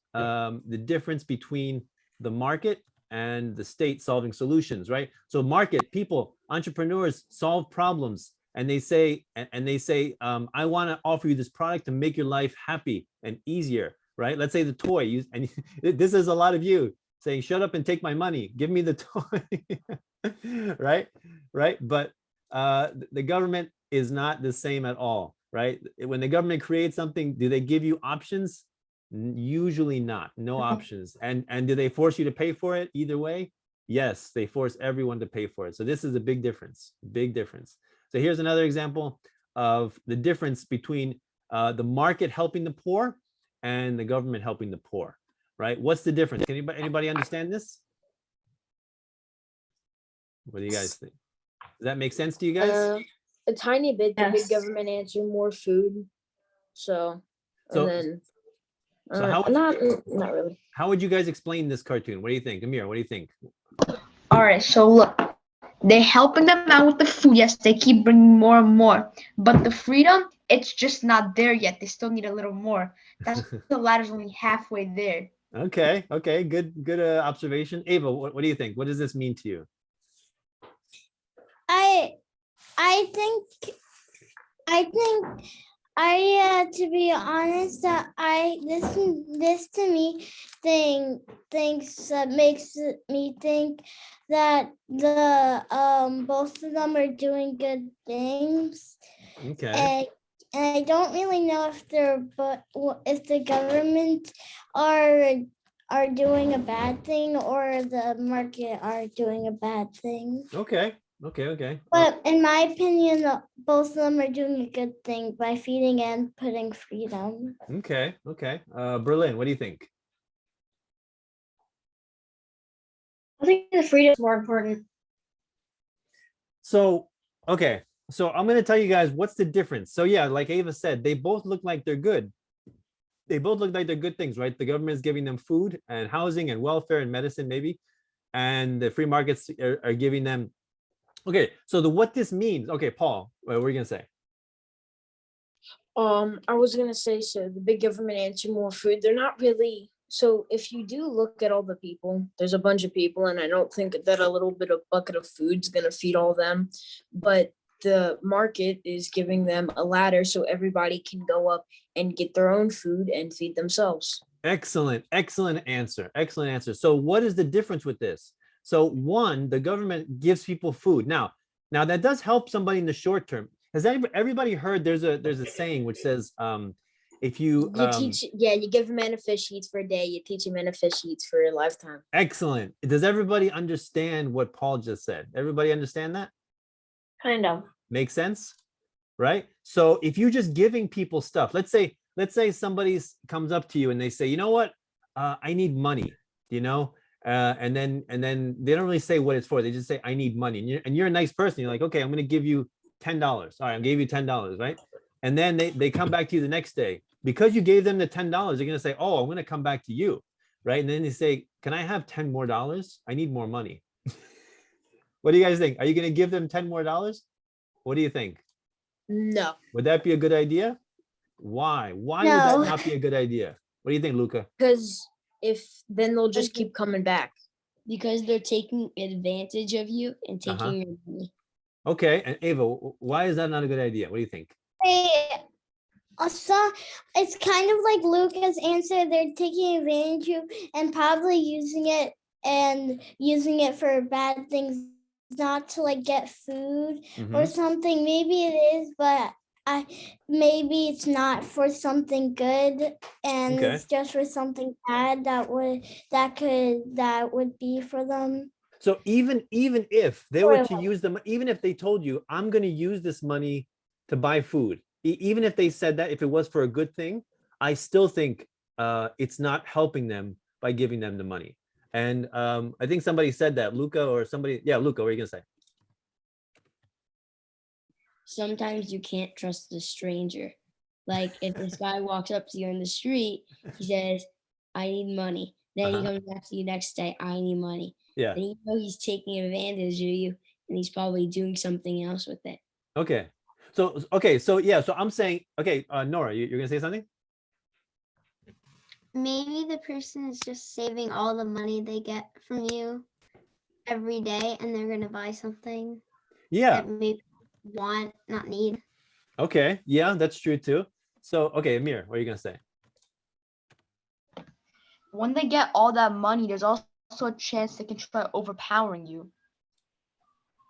between the market and the state solving solutions, right? So market people, entrepreneurs solve problems, and they say, I want to offer you this product to make your life happy and easier, right? Let's say the toy, and this is a lot of you saying, shut up and take my money, give me the toy, right? But the government is not the same at all, right? When the government creates something, do they give you options? Usually not, no options. And do they force you to pay for it either way? Yes, they force everyone to pay for it. So this is a big difference, big difference. So here's another example of the difference between the market helping the poor and the government helping the poor, right? What's the difference? Can anybody understand this? What do you guys think? Does that make sense to you guys? A tiny bit. The big Yes. government answer more food. So So- and then so how would not really. How would you guys explain this cartoon? What do you think? Amir, what do you think? All right, so look, they're helping them out with the food. Yes, they keep bringing more and more, but the freedom, it's just not there yet. They still need a little more. That's the ladder's only halfway there. Okay, good observation. Ava, what do you think? What does this mean to you? I think to be honest, that this to me makes me think that the both of them are doing good things. Okay. And I don't really know if if the government are doing a bad thing or the market are doing a bad thing. Okay. But in my opinion, both of them are doing a good thing by feeding and putting freedom. Okay. Berlin, what do you think? I think the freedom is more important. So, okay. So I'm going to tell you guys what's the difference. So yeah, like Ava said, they both look like they're good. They both look like they're good things, right? The government is giving them food and housing and welfare and medicine maybe. And the free markets are giving them. Okay, so what this means. Okay, Paul, what were you going to say? I was gonna say, so the big government answer more food. They're not really. So if you do look at all the people, there's a bunch of people, and I don't think that a little bit of bucket of food's gonna feed all them. But the market is giving them a ladder so everybody can go up and get their own food and feed themselves. Excellent answer. So what is the difference with this? So one, the government gives people food. Now that does help somebody in the short term. Has everybody heard there's a saying which says, if you you give a man a fish, he eats for a day. You teach a man a fish, he eats for a lifetime. Excellent. Does everybody understand what Paul just said? Everybody understand that? Kind of. Make sense? right? So if you're just giving people stuff, let's say somebody comes up to you and they say, you know what, I need money, you know, and then they don't really say what it's for. They just say, I need money, and you're a nice person. You're like, okay, I'm going to give you $10. All right, I'm giving you $10, right? And then they come back to you the next day because you gave them the $10. They're going to say, oh, I'm going to come back to you, right? And then they say, can I have $10 more? I need more money. What do you guys think? Are you going to give them $10 more? What do you think? No, Would that be a good idea? Why? Why would that No. not be a good idea? What do you think, Luca? because if then they'll just keep coming back. Because they're taking advantage of you and Uh-huh. taking your money. Okay, and Ava, why is that not a good idea? What do you think? Also, it's kind of like Lucas' answer. They're taking advantage of you and probably using it for bad things, not to like get food or Mhm. something. Maybe it is, but maybe it's not for something good, and Okay. it's just for something bad that would be for them. So even if they were to Or- use them, even if they told you, I'm going to use this money to buy food, even if they said that, if it was for a good thing, I still think it's not helping them by giving them the money. And I think somebody said that, Luca or somebody. Yeah, Luca, what are you going to say? Sometimes you can't trust the stranger. Like if this guy walks up to you in the street, he says, I need money. Then he Uh-huh. comes back to you next day, I need money. Yeah. Then you know he's taking advantage of you and he's probably doing something else with it. Okay. So yeah, so I'm saying, okay, Nora, you're going to say something? Maybe the person is just saving all the money they get from you every day and they're gonna buy something Yeah. that maybe want, not need. Okay. Yeah, that's true too. So, okay, Amir, what are you going to say? When they get all that money, there's also a chance they can try overpowering you.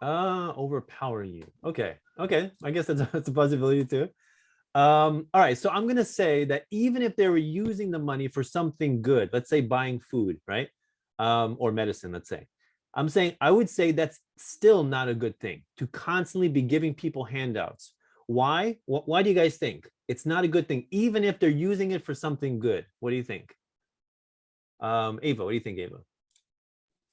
Overpowering you. Okay. I guess that's a possibility too. All right. So I'm gonna say that even if they were using the money for something good, let's say buying food, right? Or medicine, let's say. I'm saying I would say that's still not a good thing to constantly be giving people handouts. Why? Why do you guys think it's not a good thing, even if they're using it for something good? What do you think? Ava, what do you think, Ava?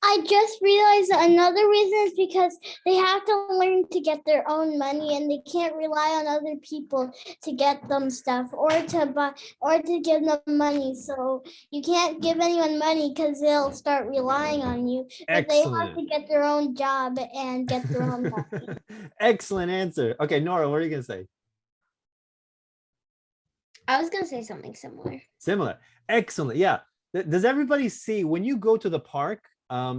I just realized that another reason is because they have to learn to get their own money, and they can't rely on other people to get them stuff or to buy or to give them money. So you can't give anyone money because they'll start relying on you. But they have to get their own job and get their own money. Excellent answer. Okay, Nora, what are you gonna say? I was gonna say something similar. Similar. Excellent. Yeah. Does everybody see when you go to the park?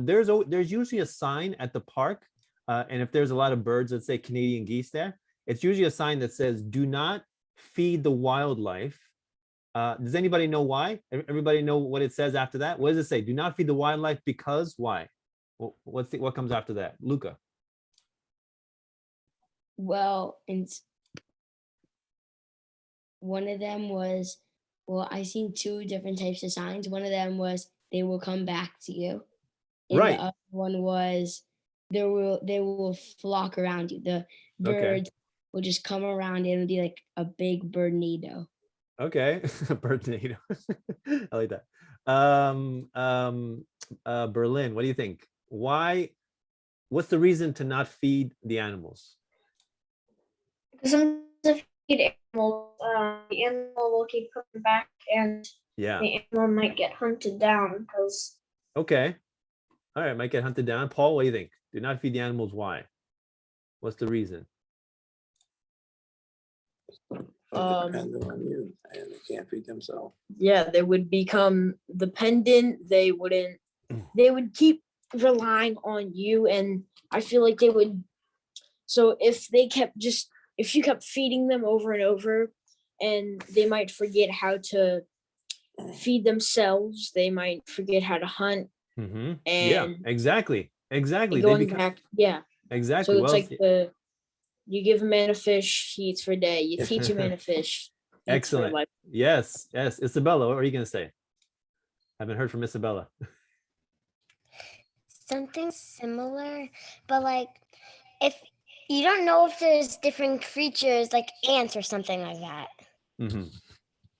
There's usually a sign at the park, and if there's a lot of birds, let's say Canadian geese there, it's usually a sign that says "Do not feed the wildlife." Does anybody know why? Everybody know what it says after that? What does it say? Do not feed the wildlife because why? What comes after that? Luca. Well, and one of them was, well, I seen two different types of signs. One of them was they will come back to you. And Right. the other one was they will flock around you. The birds will just come around and it'll be like a big birdnado. Okay, bird tornado. I like that. Berlin, what do you think? What's the reason to not feed the animals? Sometimes if you feed animals, the animal will keep coming back, and Yeah. the animal might get hunted down because Okay. All right, might get hunted down. Paul, what do you think? Do not feed the animals. Why? What's the reason? Dependent on you, and they can't feed themselves. Yeah, they would become dependent. They would keep relying on you, and I feel like they would. So if you kept feeding them over and over, and they might forget how to feed themselves, they might forget how to hunt. Mm-hmm. Yeah, And exactly. They going become back, yeah. exactly. So it's Well, like you give a man a fish, he eats for a day. You teach a man a fish, he eats for a excellent. life. Yes. Isabella, what are you gonna say? Haven't heard from Isabella. Something similar, but like if You don't know if there's different creatures like ants or something like that Mhm.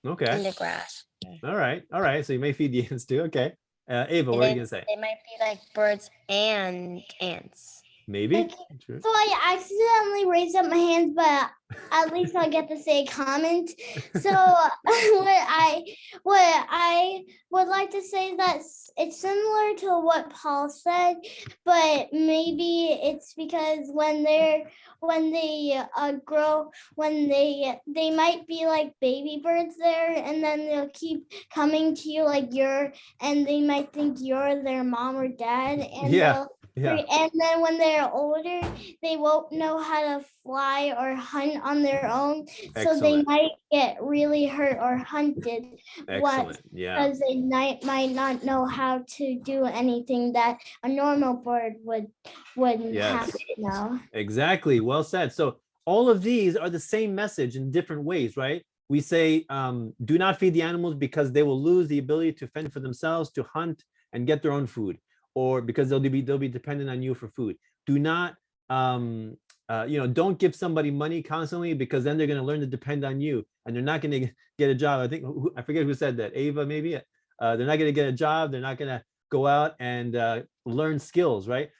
in Okay. the grass. All right. All right. So you may feed the ants too. Okay. Ava, what are you gonna say? They might be like birds and ants. Maybe. Okay. True. So I accidentally raised up my hands, but at least I get to say a comment. So what I would like to say is that it's similar to what Paul said, but maybe it's because when they grow, when they might be like baby birds there, and then they'll keep coming to you like and they might think you're their mom or dad, and Yeah. Yeah. and then when they're older, they won't know how to fly or hunt on their own. So they Excellent. might get really hurt or hunted. Excellent. Yeah. Because they might not know how to do anything that a normal bird wouldn't have Yes. to know. Exactly. Well said. So all of these are the same message in different ways, right? We say, do not feed the animals because they will lose the ability to fend for themselves, to hunt and get their own food, or because they'll be dependent on you for food. Do not, don't give somebody money constantly, because then they're going to learn to depend on you and they're not going to get a job. I think, I forget who said that, Ava, maybe. They're not going to get a job. They're not going to go out and learn skills, right?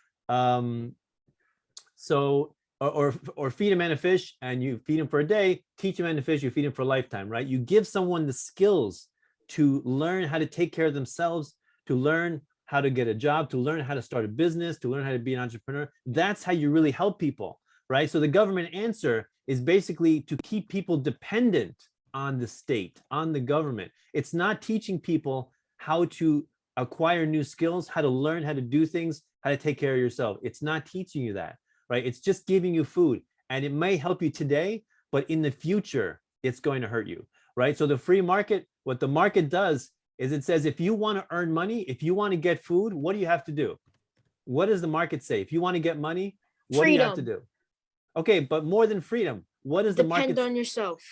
So, or feed a man a fish and you feed him for a day, teach a man to fish, you feed him for a lifetime, right? You give someone the skills to learn how to take care of themselves, to learn how to get a job, to learn how to start a business, to learn how to be an entrepreneur. That's how you really help people, right? So the government answer is basically to keep people dependent on the state, on the government. It's not teaching people how to acquire new skills, how to learn how to do things, how to take care of yourself. It's not teaching you that, right? It's just giving you food, and it may help you today, but in the future, it's going to hurt you, right? So the free market, what the market does is it says, if you want to earn money, if you want to get food, what do you have to do? What does the market say? If you want to get money, what do you have to do? Okay, but more than freedom, what does the market? Depend on yourself.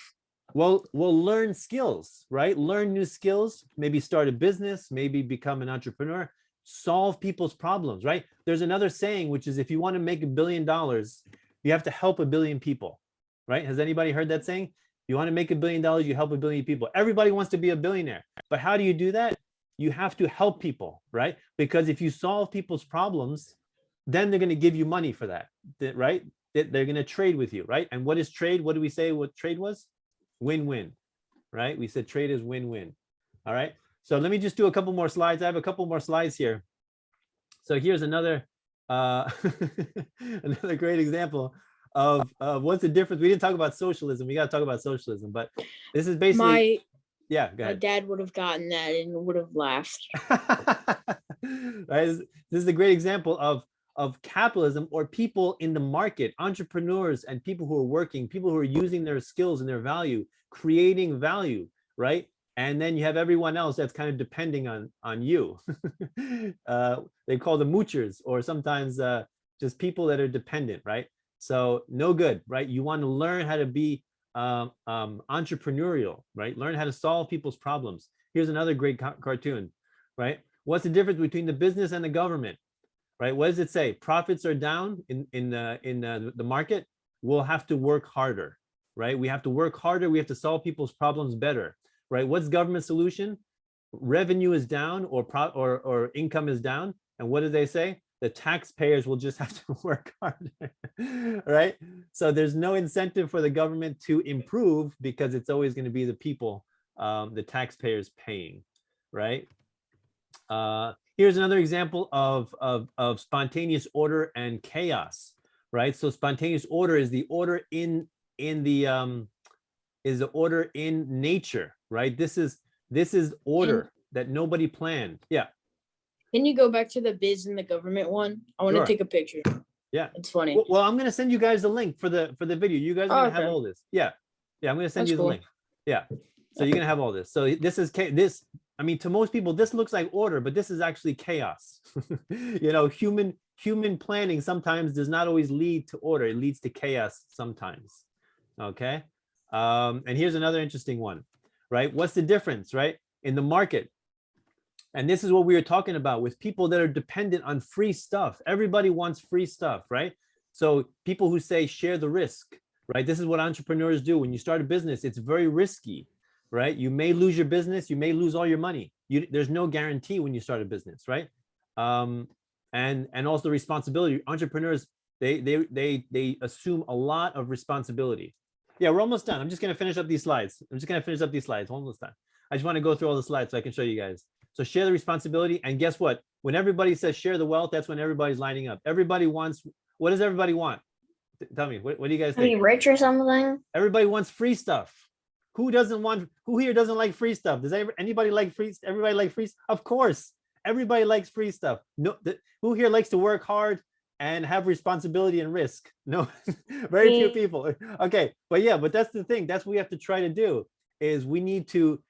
Well, learn skills, right? Learn new skills, maybe start a business, maybe become an entrepreneur, solve people's problems, right? There's another saying, which is, if you want to make $1 billion, you have to help 1 billion people, right? Has anybody heard that saying? You want to make $1 billion, you help 1 billion people. Everybody wants to be a billionaire, but how do you do that? You have to help people, right? Because if you solve people's problems, then they're going to give you money for that, right? They're going to trade with you, right? And what is trade? What do we say what trade was? Win-win, right? We said trade is win-win. All right. So let me just do a couple more slides. I have a couple more slides here. So here's another another great example of what's the difference. We didn't talk about socialism. We got to talk about socialism, but this is basically go my ahead. dad would have gotten that and would have laughed. Right? This is a great example of capitalism, or people in the market, entrepreneurs and people who are working, people who are using their skills and their value, creating value, right? And then you have everyone else that's kind of depending on you. They call them moochers, or sometimes just people that are dependent, right? So no good, right? You want to learn how to be entrepreneurial, right? Learn how to solve people's problems. Here's another great cartoon, right? What's the difference between the business and the government, right? What does it say? Profits are down in the market. We'll have to work harder, right? We have to work harder. We have to solve people's problems better, right? What's government solution? Revenue is down, or income is down, and what do they say? The taxpayers will just have to work harder, right? So there's no incentive for the government to improve, because it's always going to be the people, the taxpayers paying, right? Here's another example of spontaneous order and chaos, right? So spontaneous order is the order in the order in nature, right? This is order that nobody planned. Yeah. Can you go back to the biz and the government one? I want Sure. to take a picture. Yeah, It's funny. well, I'm gonna send you guys the link for the video. You guys are gonna have Okay. all this. Yeah, I'm gonna send That's you the cool. link. Yeah, so you're gonna have all this. So this. I mean, to most people, this looks like order, but this is actually chaos. Human planning sometimes does not always lead to order. It leads to chaos sometimes. Okay, and here's another interesting one, right? What's the difference, right? In the market. And this is what we were talking about with people that are dependent on free stuff. Everybody wants free stuff, right? So people who say share the risk, right? This is what entrepreneurs do. When you start a business, it's very risky, right? You may lose your business, you may lose all your money. There's no guarantee when you start a business, right? And also the responsibility. Entrepreneurs, they assume a lot of responsibility. Yeah, we're almost done. I'm just gonna finish up these slides. Almost done. I just want to go through all the slides so I can show you guys. So share the responsibility, and guess what? When everybody says share the wealth, that's when everybody's lining up. Everybody wants. What does everybody want? Tell me. What do you guys think? Be rich or something. Everybody wants free stuff. Who doesn't want? Who here doesn't like free stuff? Does anybody like free? Everybody like free? Of course, everybody likes free stuff. No, who here likes to work hard and have responsibility and risk? No, very few people. Okay, but that's the thing. That's what we have to try to do. Is we need to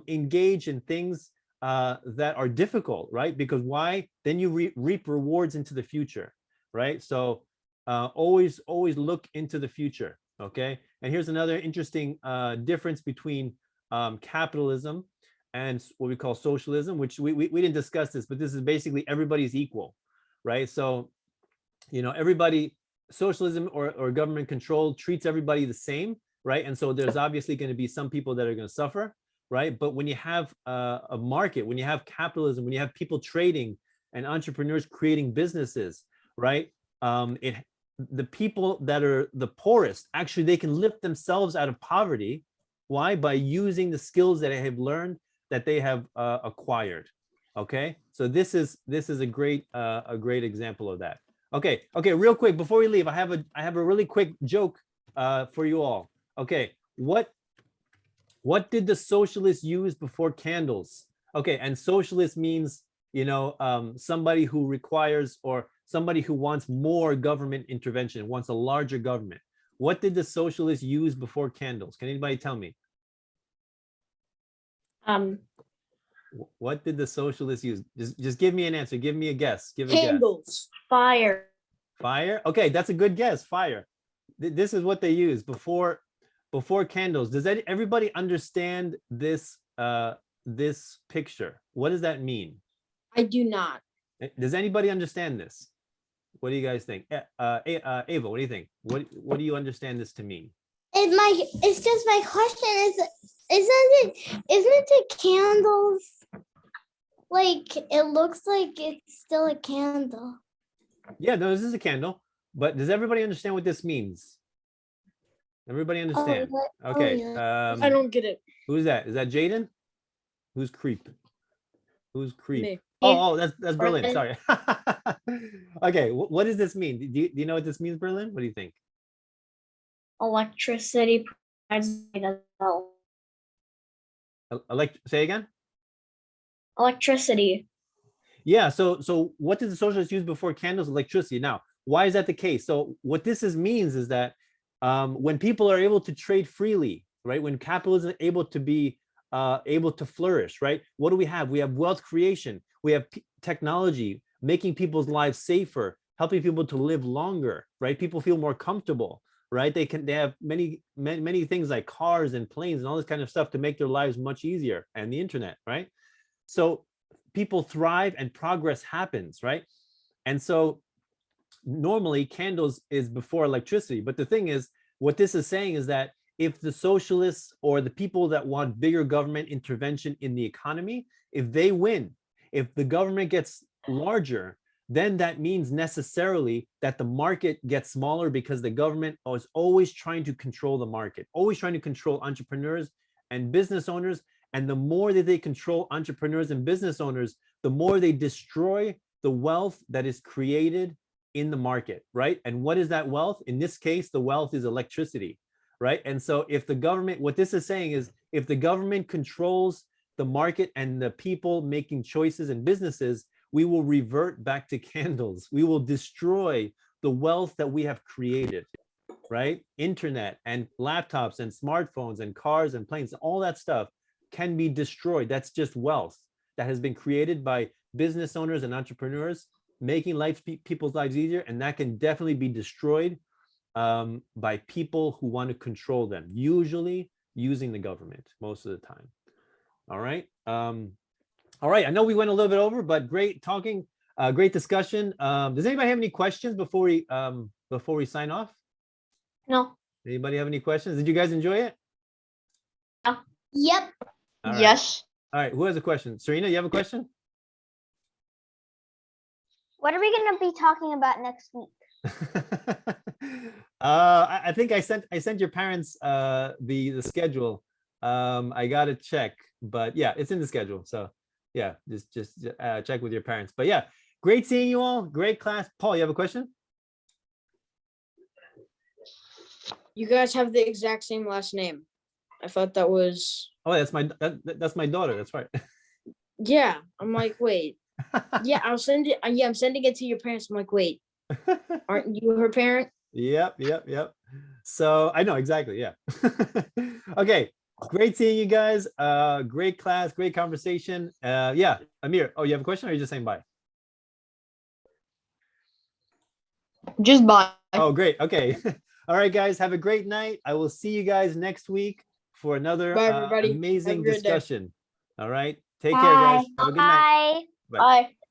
engage in things that are difficult, right? Because why? Then you reap rewards into the future, right? So always look into the future. Okay. And here's another interesting difference between capitalism and what we call socialism, which we didn't discuss this, but this is basically everybody's equal, right? So, everybody, socialism or government control treats everybody the same, right? And so there's obviously going to be some people that are going to suffer, right? But when you have a market, when you have capitalism, when you have people trading and entrepreneurs creating businesses, right? The people that are the poorest, actually, they can lift themselves out of poverty. Why? By using the skills that they have learned, that they have acquired. Okay, so this is a great example of that. Okay, real quick before we leave, I have a really quick joke for you all. Okay, what did the socialists use before candles? Okay, and socialist means somebody who requires or somebody who wants more government intervention, wants a larger government. What did the socialists use before candles? Can anybody tell me? What did the socialists use? Just give me an answer. Give me a guess. Give a Candles. guess. Fire. Fire? Okay, that's a good guess. Fire. This is what they used before candles. Does everybody understand this this picture? What does that mean? I do not. Does anybody understand this? What do you guys think? Ava, what do you think? What do you understand this to mean? It's just my question isn't it candles? Like it looks like it's still a candle. Yeah, no, this is a candle. But does everybody understand what this means? Everybody understand? Okay. I don't get it. Who's that? Is that Jaden? Who's creep? Who's creep? Me. Oh, that's Berlin. Sorry. Okay, what does this mean? Do you know what this means, Berlin? What do you think? Electricity provides Say again? electricity. Yeah, so what did the socialists use before candles? Electricity. Now, why is that the case? So what this means is that when people are able to trade freely, right? When capitalism is able to be able to flourish, right? What do we have? We have wealth creation. We have technology, making people's lives safer, helping people to live longer, right? People feel more comfortable, right? They have many things like cars and planes and all this kind of stuff to make their lives much easier, and the internet, right? So people thrive and progress happens, right? And so normally candles is before electricity. But the thing is, what this is saying is that if the socialists or the people that want bigger government intervention in the economy, if they win, if the government gets larger, then that means necessarily that the market gets smaller, because the government is always trying to control the market, always trying to control entrepreneurs and business owners. And the more that they control entrepreneurs and business owners, the more they destroy the wealth that is created in the market, right? And what is that wealth? In this case, the wealth is electricity, right? And so if the government, what this is saying is, if the government controls the market and the people making choices and businesses, we will revert back to candles. We will destroy the wealth that we have created, right? Internet and laptops and smartphones and cars and planes, all that stuff can be destroyed. That's just wealth that has been created by business owners and entrepreneurs, making people's lives easier. And that can definitely be destroyed by people who want to control them, usually using the government most of the time. All right. All right. I know we went a little bit over, but great talking. Great discussion. Does anybody have any questions before we sign off? No. Anybody have any questions? Did you guys enjoy it? Yep. All right. Yes. All right. Who has a question? Serena, you have a question? What are we gonna be talking about next week? I think I sent your parents the schedule. I gotta check, but yeah, it's in the schedule. So yeah, just check with your parents. But yeah, great seeing you all. Great class. Paul, you have a question? You guys have the exact same last name. I thought that was, Oh, that's my daughter. That's right. yeah. I'm like, wait. Yeah, I'll send it. Yeah, I'm sending it to your parents. I'm like, wait, aren't you her parent? Yep. So I know exactly. Yeah. Okay. Great seeing you guys. Great class, great conversation. Yeah, Amir. Oh, you have a question, or are you just saying bye? Just bye. Oh, great. Okay. All right, guys. Have a great night. I will see you guys next week for another Bye, everybody. Have a amazing good day. discussion. All right. Take care, guys. Have a good night. Bye. Bye. Bye.